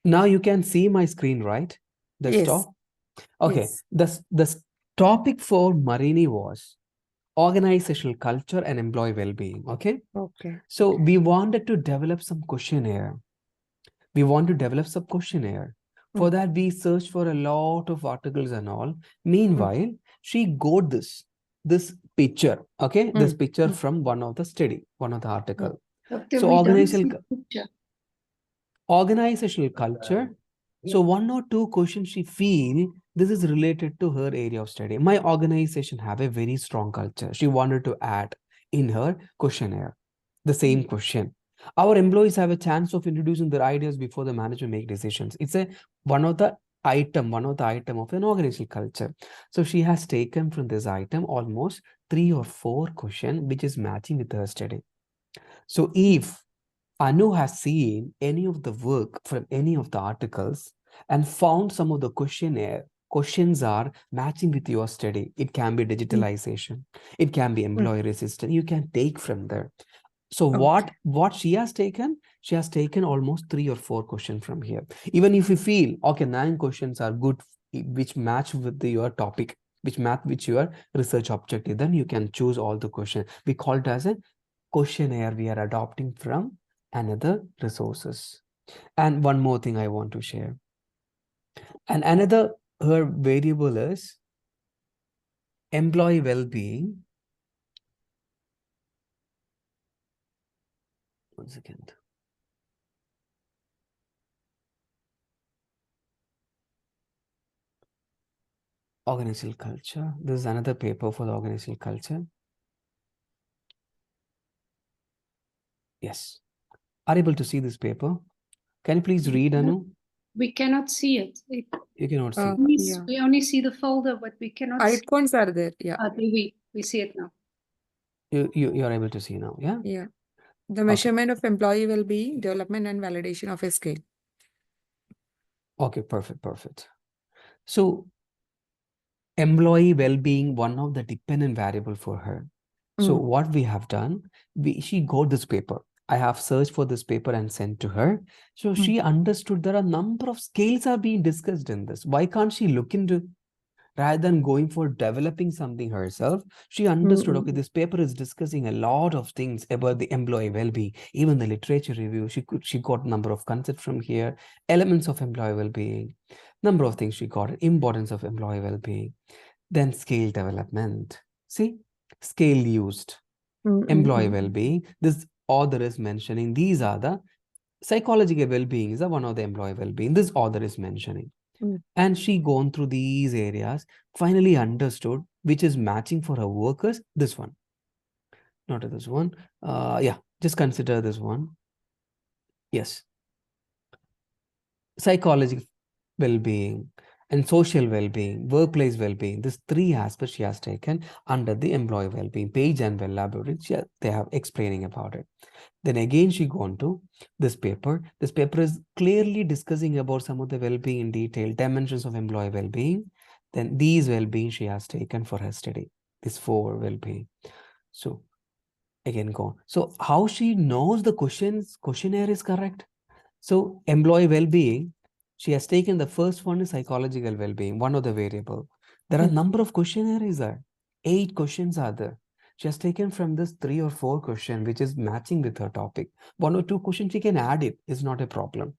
Now you can see my screen, right? Desktop? Yes. Okay. Yes. The topic for Marini was organizational culture and employee well-being. Okay. Okay. So we wanted to develop some questionnaire. For that, we searched for a lot of articles and all. Meanwhile, she got this picture. Okay, this picture from one of the study, one of the article. So organizational culture. So 1 or 2 questions she feel this is related to her area of study. My organization have a very strong culture. She wanted to add in her questionnaire the same question. Our employees have a chance of introducing their ideas before the manager make decisions. It's one of the item of an organizational culture. So she has taken from this item almost 3 or 4 questions which is matching with her study. So if Anu has seen any of the work from any of the articles and found some of the questions are matching with your study. It can be digitalization. It can be employee resistance. You can take from there. So what she has taken almost 3 or 4 questions from here. Even if you feel, okay, 9 questions are good, which match with your topic, which match with your research objective, then you can choose all the questions. We call it as a questionnaire we are adopting from another resources. And one more thing I want to share. And another her variable is employee well-being. 1 second. Organizational culture. This is another paper for the organizational culture. Yes. Are you able to see this paper? Can you please read, Anu? We cannot see it. You cannot see. Yeah. We only see the folder, but we cannot see. Icons are there. Yeah. We see it now. You are able to see now, yeah? Yeah. The measurement of employee well-being, development and validation of a scale. Okay, perfect. So employee well-being, one of the dependent variable for her. So what we have done, she got this paper. I have searched for this paper and sent to her. So she understood there are a number of scales are being discussed in this. Why can't she look into, rather than going for developing something herself, she understood, okay, this paper is discussing a lot of things about the employee well-being, even the literature review. She got a number of concepts from here, elements of employee well-being, number of things she got, importance of employee well-being, then scale development. See, scale used, employee well-being. This author is mentioning these are the psychological well-being is one of the employee well-being. This author is mentioning. And she gone through these areas, finally understood which is matching for her workers. This one, not this one. Yeah, just consider this one. Yes. Psychological well-being and social well-being, workplace well-being. These 3 aspects she has taken under the employee well-being. Page and Well Laboratory, they have explaining about it. Then again, she gone to this paper. This paper is clearly discussing about some of the well-being in detail, dimensions of employee well-being. Then these well-being she has taken for her study. These 4 well-being. So again, go on. So how she knows the questionnaire is correct? So employee well-being, she has taken the first one is psychological well-being, one of the variable. There are a number of questionnaires there. 8 questions are there. She has taken from this 3 or 4 question, which is matching with her topic. 1 or 2 questions she can add it. It's not a problem.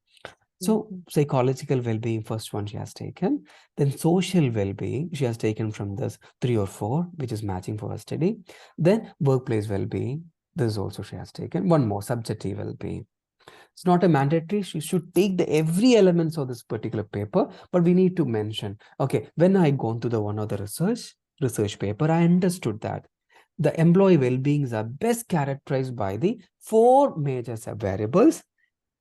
So psychological well-being, first one she has taken. Then social well-being, she has taken from this 3 or 4, which is matching for her study. Then workplace well-being, this also she has taken. One more, subjective well-being. It's not a mandatory. She should take the every elements of this particular paper, but we need to mention, okay, when I gone to the one of the research paper, I understood that the employee well-beings are best characterized by the 4 major variables: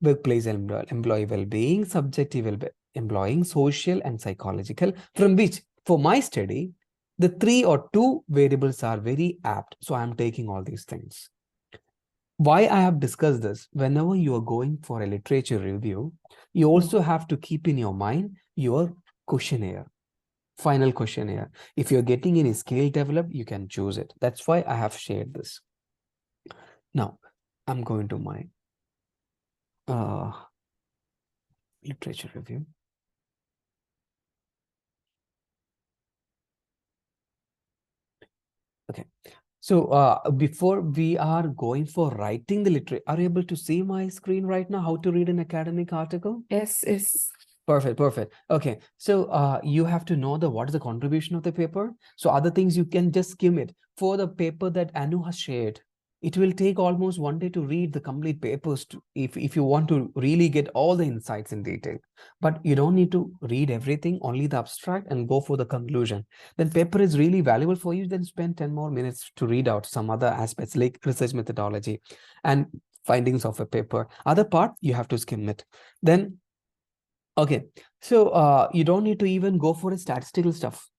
workplace employee well-being, subjective employing, social and psychological, from which for my study, the 3 or 2 variables are very apt. So I'm taking all these things. Why I have discussed this, whenever you are going for a literature review, you also have to keep in your mind your questionnaire, final questionnaire. If you're getting any skill developed, you can choose it. That's why I have shared this. Now, I'm going to my literature review. Okay. So before we are going for writing the literature, are you able to see my screen right now, how to read an academic article? Yes, yes. Perfect. Okay. So you have to know what is the contribution of the paper. So other things you can just skim it. For the paper that Anu has shared, it will take almost 1 day to read the complete papers if you want to really get all the insights in detail. But you don't need to read everything, only the abstract, and go for the conclusion. Then paper is really valuable for you. Then spend 10 more minutes to read out some other aspects like research methodology and findings of a paper. Other part, you have to skim it. Then okay, so you don't need to even go for a statistical stuff.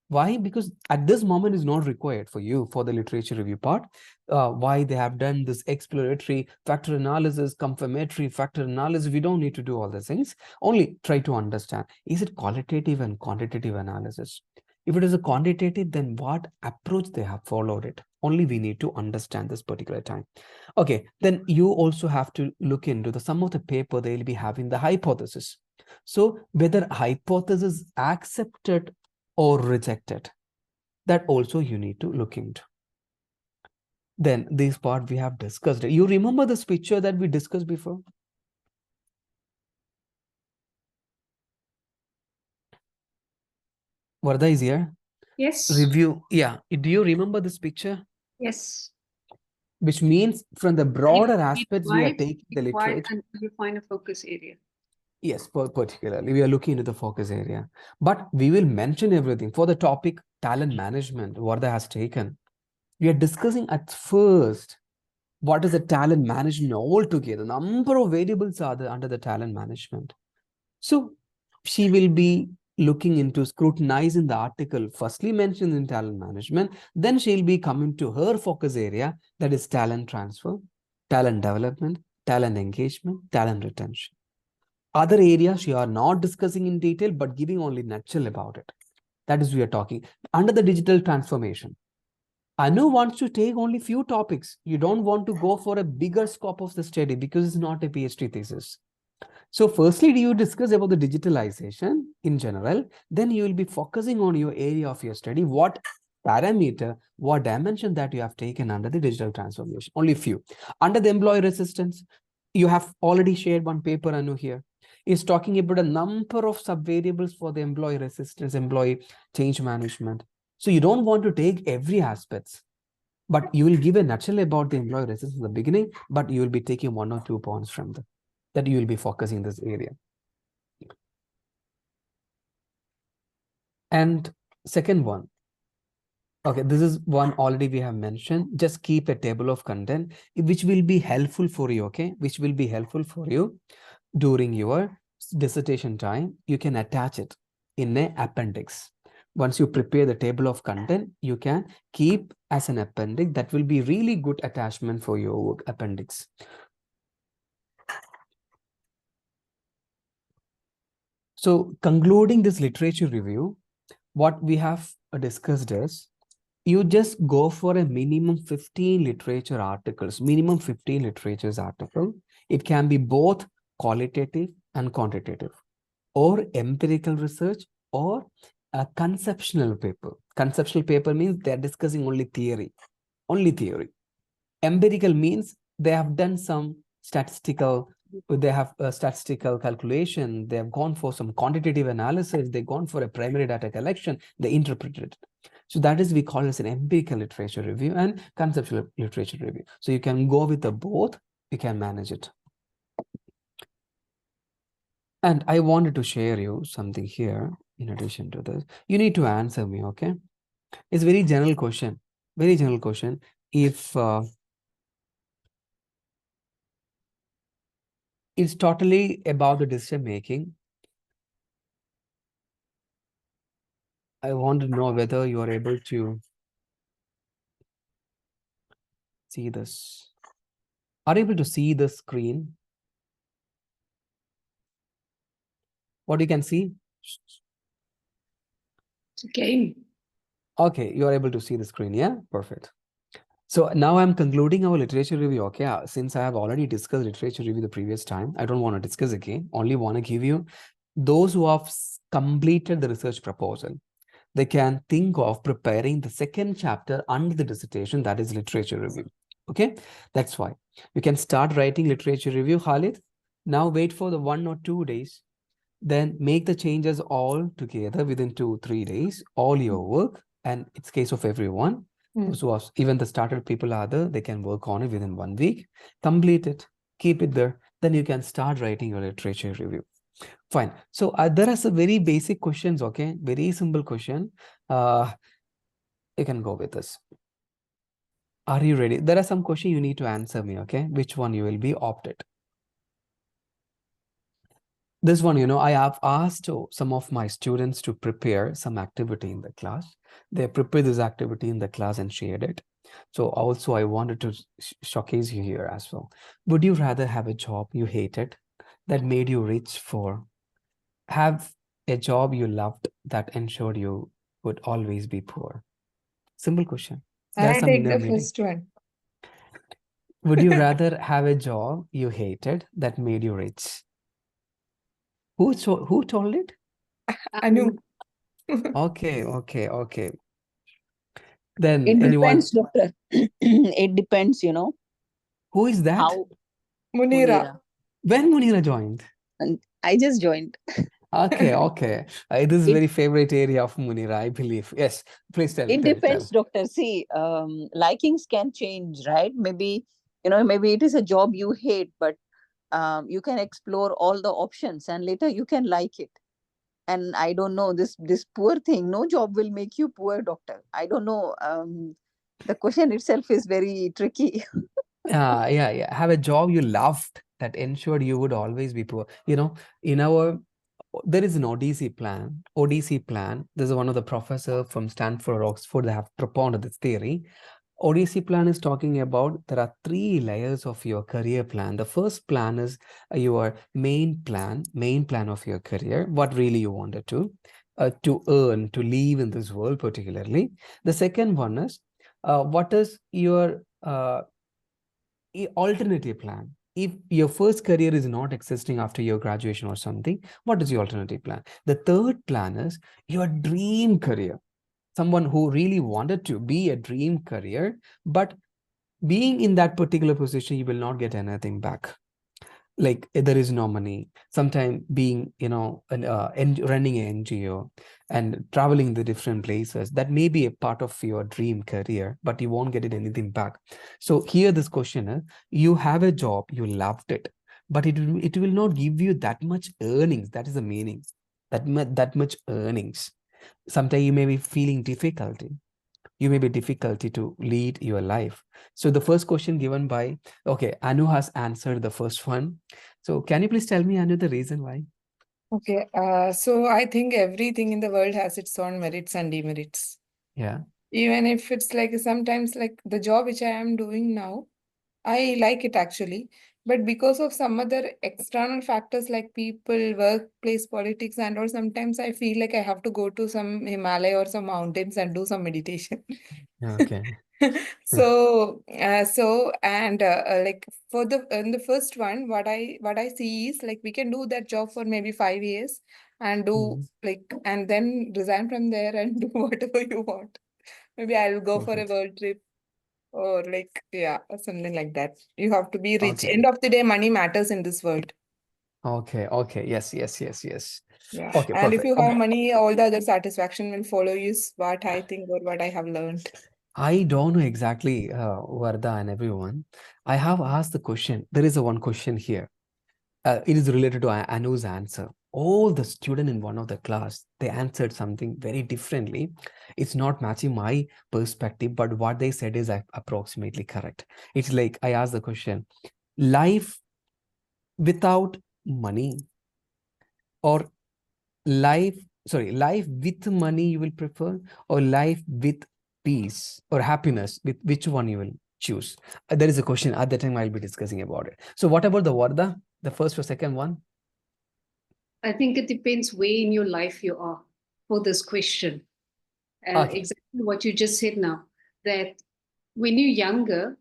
Why? Because at this moment is not required for you for the literature review part. Why they have done this exploratory factor analysis, confirmatory factor analysis. We don't need to do all these things. Only try to understand, is it qualitative and quantitative analysis? If it is a quantitative, then what approach they have followed it? Only we need to understand this particular time. Okay, then you also have to look into some of the paper they'll be having the hypothesis. So whether hypothesis accepted or rejected, that also you need to look into. Then this part we have discussed. You remember this picture that we discussed before? Varda is here. Yes. Review. Yeah. Do you remember this picture? Yes. Which means from the broader aspects, we are taking the literature. And you find a focus area. Yes, particularly we are looking into the focus area, but we will mention everything for the topic talent management. Varda has taken. We are discussing at first what is the talent management altogether. Number of variables are there under the talent management. So she will be looking into scrutinizing the article firstly mentioned in talent management. Then she'll be coming to her focus area, that is talent transfer, talent development, talent engagement, talent retention. Other areas you are not discussing in detail, but giving only nutshell about it. That is we are talking. Under the digital transformation, Anu wants to take only few topics. You don't want to go for a bigger scope of the study because it's not a PhD thesis. So firstly, do you discuss about the digitalization in general? Then you will be focusing on your area of your study, what parameter, what dimension that you have taken under the digital transformation. Only few. Under the employee resistance, you have already shared one paper, Anu, here. Is talking about a number of sub-variables for the employee resistance, employee change management. So you don't want to take every aspects, but you will give a nutshell about the employee resistance in the beginning, but you will be taking 1 or 2 points from them that you will be focusing this area. And second one, okay, this is one already we have mentioned. Just keep a table of content, which will be helpful for you, okay? Which will be helpful for you during your dissertation time. You can attach it in an appendix. Once you prepare the table of content, you can keep as an appendix. That will be really good attachment for your appendix. So concluding this literature review, what we have discussed is, you just go for a minimum 15 literature articles, minimum 15 literatures article. It can be both qualitative and quantitative, or empirical research, or a conceptual paper. Conceptual paper means they're discussing only theory, only theory. Empirical means they have done some statistical, they have a statistical calculation, they have gone for some quantitative analysis, they've gone for a primary data collection, they interpreted it. So that is, we call it as an empirical literature review and conceptual literature review. So you can go with the both, you can manage it. And I wanted to share you something here in addition to this. You need to answer me, okay? It's a very general question, very general question. If it's totally about the decision making, I want to know whether you are able to see this. Are you able to see the screen? What you can see? Okay. Okay, you are able to see the screen, yeah? Perfect. So now I'm concluding our literature review, okay? Since I have already discussed literature review the previous time, I don't want to discuss again. Only want to give you those who have completed the research proposal. They can think of preparing the second chapter under the dissertation, that is literature review. Okay, that's why you can start writing literature review, Khalid. Now wait for the 1 or 2 days, then make the changes all together within 2-3 days, all your work, and it's case of everyone. So even the started people are there, they can work on it within 1 week, complete it, keep it there, then you can start writing your literature review. Fine. So there are some very basic questions, okay? Very simple question. You can go with this. Are you ready? There are some questions you need to answer me, okay? Which one you will be opted? This one, I have asked some of my students to prepare some activity in the class. They prepared this activity in the class and shared it. So also I wanted to showcase you here as well. Would you rather have a job you hated that made you rich, for have a job you loved that ensured you would always be poor? Simple question. There's I some take inner the meaning. first one. Would you rather have a job you hated that made you rich? Who told it? Anu. Okay. Then It anyone? depends, doctor. It depends, Who is that? how Munira. Munira. When Munira joined? And I just joined. Okay. This is It very favorite area of Munira, I believe. Yes, please tell. it depends, doctor. See, likings can change, right? Maybe, maybe it is a job you hate, but you can explore all the options and later you can like it. And I don't know, this poor thing, no job will make you poor, doctor. I don't know. The question itself is very tricky. Yeah. Have a job you loved that ensured you would always be poor. In our, there is an ODC plan. ODC plan. This is one of the professor from Stanford or Oxford that have propounded this theory. ODC plan is talking about there are 3 layers of your career plan. The first plan is your main plan of your career, what really you wanted to earn, to live in this world particularly. The second one is what is your alternative plan. If your first career is not existing after your graduation or something, what is your alternative plan? The third plan is your dream career. Someone who really wanted to be a dream career, but being in that particular position, you will not get anything back. Like there is no money. Sometimes being, running an NGO and traveling the different places, that may be a part of your dream career, but you won't get it anything back. So here this question is, you have a job, you loved it, but it will not give you that much earnings. That is the meaning. That much earnings. Sometimes you may be feeling difficulty. You may be difficulty to lead your life. So the first question given by, okay, Anu has answered the first one. So can you please tell me, Anu, the reason why? Okay, so I think everything in the world has its own merits and demerits. Yeah. Even if it's like sometimes like the job which I am doing now, I like it actually, But because of some other external factors like people, workplace politics, and or sometimes I feel like I have to go to some Himalaya or some mountains and do some meditation. Okay. Like for the first one, what I see is like we can do that job for maybe 5 years and do like and then resign from there and do whatever you want. Maybe I'll go for a Perfect. world trip or like yeah, or something like that. You have to be rich. Okay. End of the day, money matters in this world. Okay. Okay. Yes. Yes. Yes. Yes. Yeah. Okay. And if Perfect. you have money, all the other satisfaction will follow you, is what I think or what I have learned. I don't know exactly, Varda and everyone. I have asked the question. There is a one question here. It is related to Anu's answer. All the student in one of the class, they answered something very differently. It's not matching my perspective, but what they said is approximately correct. It's like I asked the question, life without money or life with money you will prefer, or life with peace or happiness, with which one you will choose? There is a question at the time I'll be discussing about it. So what about the Varda, the first or second one? I think it depends where in your life you are for this question. Okay. Exactly what you just said now, that when you're younger,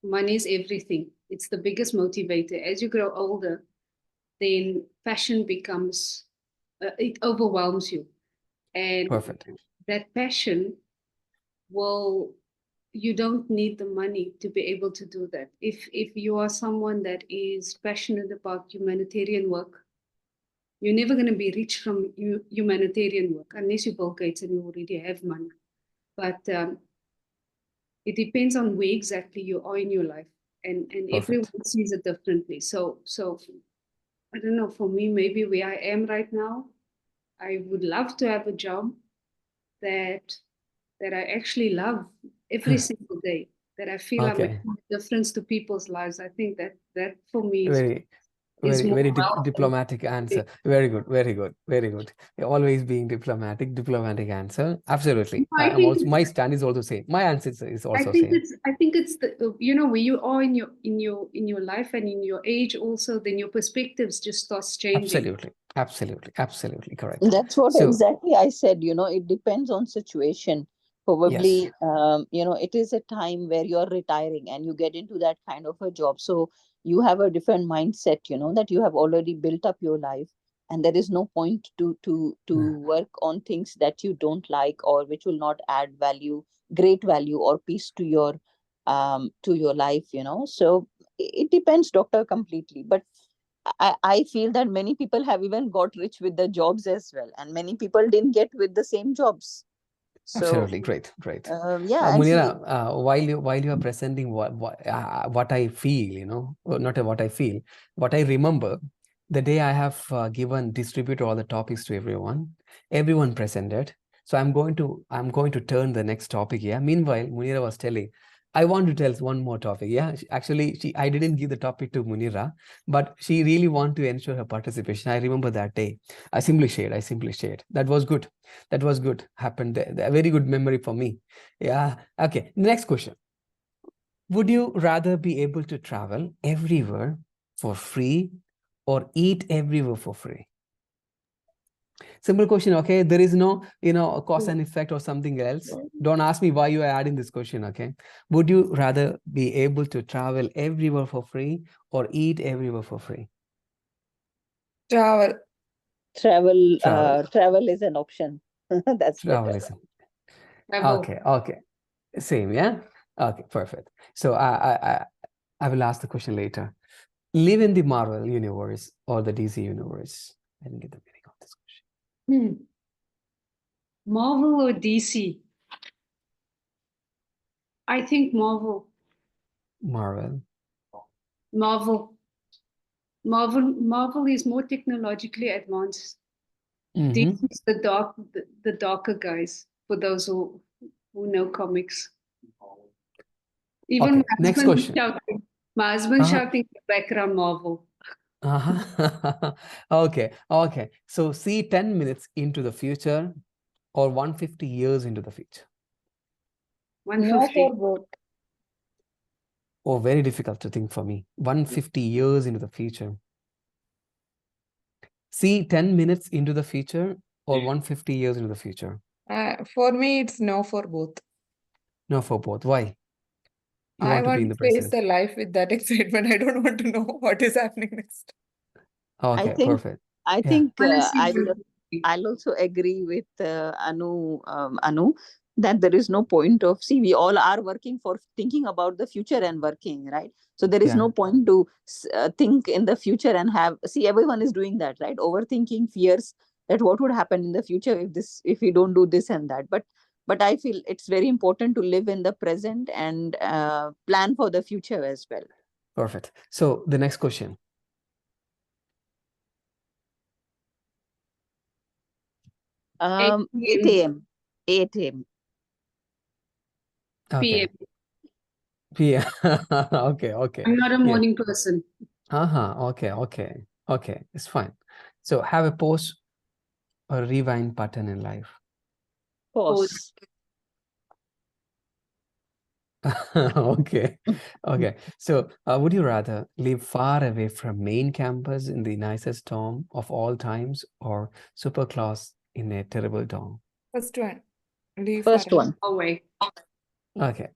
money is everything. It's the biggest motivator. As you grow older, then passion becomes, it overwhelms you. And Perfect. that passion will, you don't need the money to be able to do that. If you are someone that is passionate about humanitarian work, you're never going to be rich from humanitarian work unless you Bill Gates and you already have money. But it depends on where exactly you are in your life, and everyone sees it differently. So I don't know. For me, maybe where I am right now, I would love to have a job that I actually love every single day. That I feel I'm making a difference to people's lives. I think that for me is more diplomatic answer. Very good, very good, very good. You're always being diplomatic answer. Absolutely. I I'm think also, my stand is also same. My answer is also same. I think it's the where you are in your life and in your age also, then your perspectives just starts changing. Absolutely correct. That's what So, exactly I said. It depends on situation. Probably, yes. It is a time where you're retiring and you get into that kind of a job. So you have a different mindset, that you have already built up your life, and there is no point to work on things that you don't like or which will not add great value or peace to your life. So it depends, doctor, completely. But I feel that many people have even got rich with the jobs as well, and many people didn't get with the same jobs. So Absolutely great. yeah, and Munira, while you are presenting what I feel, not what I feel, what I remember, the day I have distributed all the topics to everyone presented. So I'm going to turn the next topic here. Meanwhile, Munira was telling, I want to tell one more topic. Yeah, I didn't give the topic to Munira, but she really want to ensure her participation. I remember that day. I simply shared. That was good. Happened there. A very good memory for me. Yeah. Okay. Next question. Would you rather be able to travel everywhere for free or eat everywhere for free? Simple question, okay? There is no, cause and effect or something else. Don't ask me why you are adding this question, okay? Would you rather be able to travel everywhere for free or eat everywhere for free? Travel is an option. That's travel better. Okay. Same, yeah? Okay, perfect. So I will ask the question later. Live in the Marvel universe or the DC universe? I didn't get the meaning of this question. Marvel or DC? I think Marvel. Marvel is more technologically advanced. DC is the darker guys, for those who know comics. Even next question. My husband shouting in the background, Marvel. Okay. So see 10 minutes into the future or 150 years into the future? 150. No for both. Oh, very difficult to think for me. 150 years into the future. See 10 minutes into the future or 150 years into the future? For me, it's no for both. No, for both. Why? You I want to be want in to the face present. the life with that excitement. I don't want to know what is happening next. Okay, perfect. I think I'll also agree with Anu, that there is no point of, see, we all are working for thinking about the future and working, right? So there is no point to think in the future and see, everyone is doing that, right? Overthinking, fears that what would happen in the future if we don't do this and that. But I feel it's very important to live in the present and plan for the future as well. Perfect. So the next question. 8 a.m. 8 a.m. Okay. PM. Okay. I'm not a morning person. Okay. It's fine. So have a pause or rewind button in life. Pause. Okay. So would you rather live far away from main campus in the nicest dorm of all times or super class in a terrible dorm? First one. Leave First one. Away. Okay.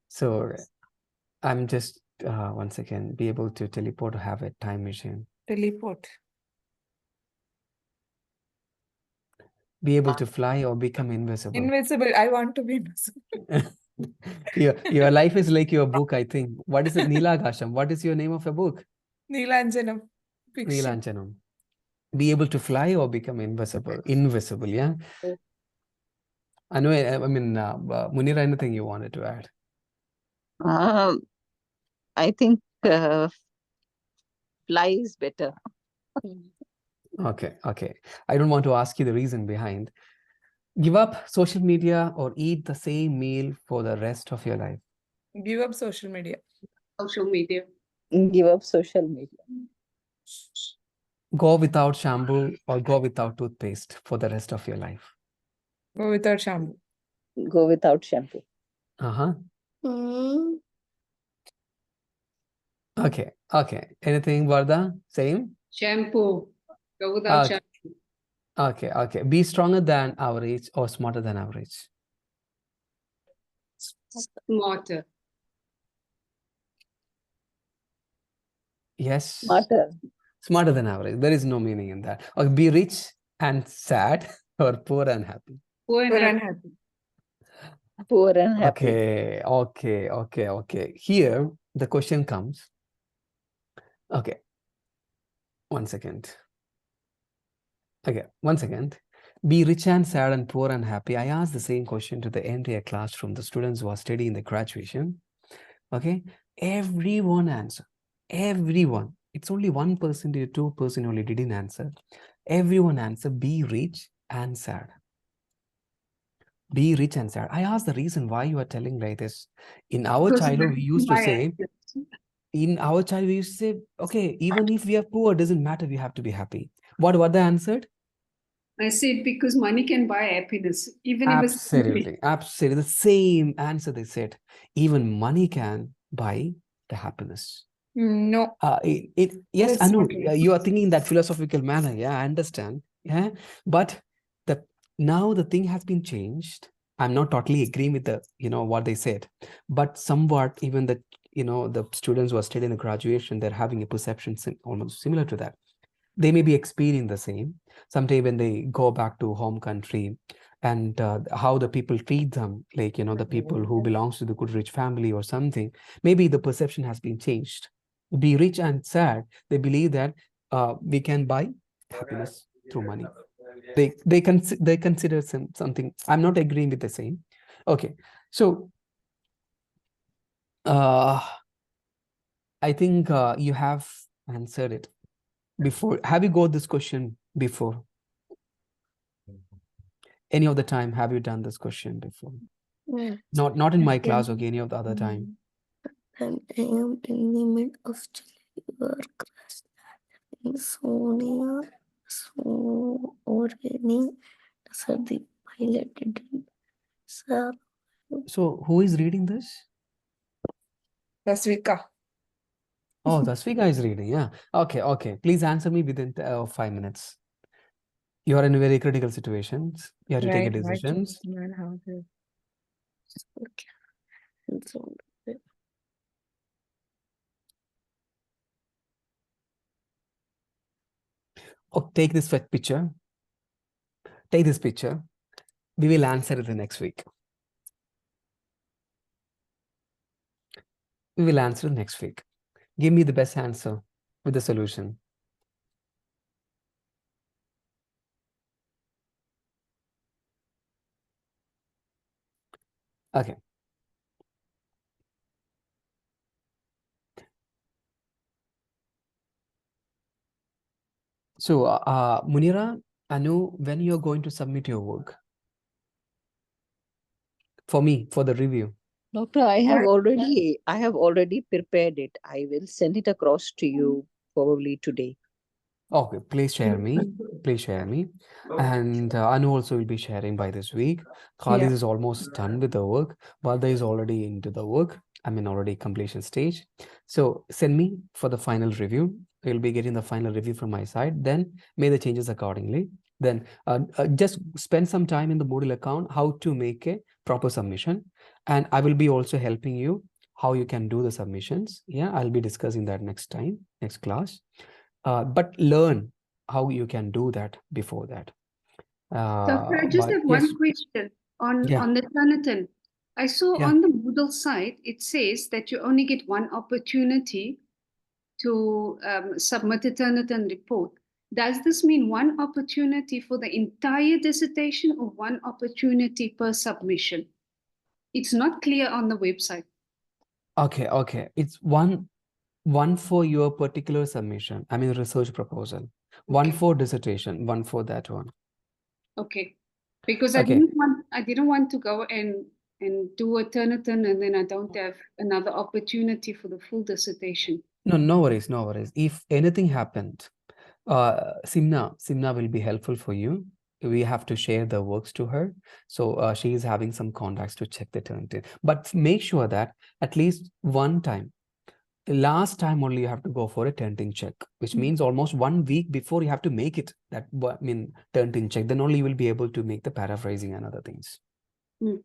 So I'm just once again be able to teleport or have a time machine. Teleport. Be able to fly or become invisible. Invisible. I want to be invisible. Your life is like your book, I think. What is it? Neelagasham. What is your name of a book? Neelanjanam. Neelanjanam. Be able to fly or become invisible. Invisible, yeah? I know, I mean, Munira, anything you wanted to add? I think fly is better. Okay. I don't want to ask you the reason behind. Give up social media or eat the same meal for the rest of your life? Give up social media. Social media. Give up social media. Go without shampoo or go without toothpaste for the rest of your life? Go without shampoo. Go without shampoo. Okay. Anything, Varda? Same? Shampoo. Go without shampoo. Okay. Be stronger than average or smarter than average? Smarter. Yes. Smarter than average. There is no meaning in that. Or be rich and sad or poor and happy? Poor and happy. Poor and happy. Okay. Here the question comes. Okay. One second. Be rich and sad and poor and happy. I asked the same question to the entire classroom, the students who are studying the graduation. Okay. Everyone answered. Everyone. It's only 1%, 2% only didn't answer. Everyone answered be rich and sad. Be rich and sad. I asked the reason why you are telling like this. In our childhood, we used to say, okay, even if we are poor, doesn't matter, we have to be happy. What they answered? I said because money can buy happiness. Even Absolutely. The same answer they said. Even money can buy the happiness. No. Yes, I know you are thinking in that philosophical manner. Yeah, I understand. Yeah, but now the thing has been changed. I'm not totally agreeing with the what they said, but somewhat even the the students who are studying the graduation, they're having a perception almost similar to that. They may be experiencing the same someday when they go back to home country, and how the people treat them, like the people who belongs to the good rich family or something. Maybe the perception has been changed. Be rich and sad, they believe that we can buy happiness through money. They consider something. I'm not agreeing with the same. Okay, so I think you have answered it before. Have you got this question before? Any of the time have you done this question before? Yes. Not in my class, okay, any of the other time? And I am in the mid of work class. Sonia, so already said the pilot didn't. Sir. So who is reading this? Rasvika. Oh, Dasvika is reading. Yeah. Okay. Okay. Please answer me within 5 minutes. You are in very critical situations. You have to take a decisions. Oh, take this picture. Take this picture. We will answer it the next week. We will answer it next week. Give me the best answer with the solution. Okay. So, Munira, Anu, when you're going to submit your work? For me, for the review. Doctor, I have already prepared it. I will send it across to you probably today. Okay, please share me. Please share me. And Anu also will be sharing by this week. Khalid is almost done with the work. Balda is already into the work. I mean, already completion stage. So send me for the final review. You'll be getting the final review from my side. Then make the changes accordingly. Then just spend some time in the Moodle account, how to make a proper submission. And I will be also helping you how you can do the submissions. Yeah, I'll be discussing that next time, next class. But learn how you can do that before that. Doctor, I just have one question on the Turnitin. I saw on the Moodle site, it says that you only get one opportunity to submit a Turnitin report. Does this mean one opportunity for the entire dissertation or one opportunity per submission? It's not clear on the website. Okay. It's one for your particular submission. I mean, research proposal. One for dissertation, one for that one. Okay. Because I didn't want to go and do a Turnitin and then I don't have another opportunity for the full dissertation. No worries. If anything happened, Simna will be helpful for you. We have to share the works to her. So she is having some contacts to check the Turnitin. But make sure that at least one time, last time only you have to go for a Turnitin check, which means almost 1 week before you have to make it, Turnitin check. Then only you will be able to make the paraphrasing and other things. Okay.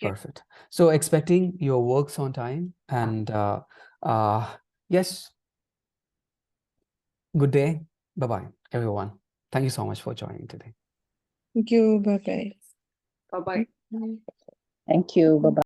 Perfect. So expecting your works on time and yes. Good day. Bye-bye, everyone. Thank you so much for joining today. Thank you. Bye-bye. Bye-bye. Thank you. Bye-bye.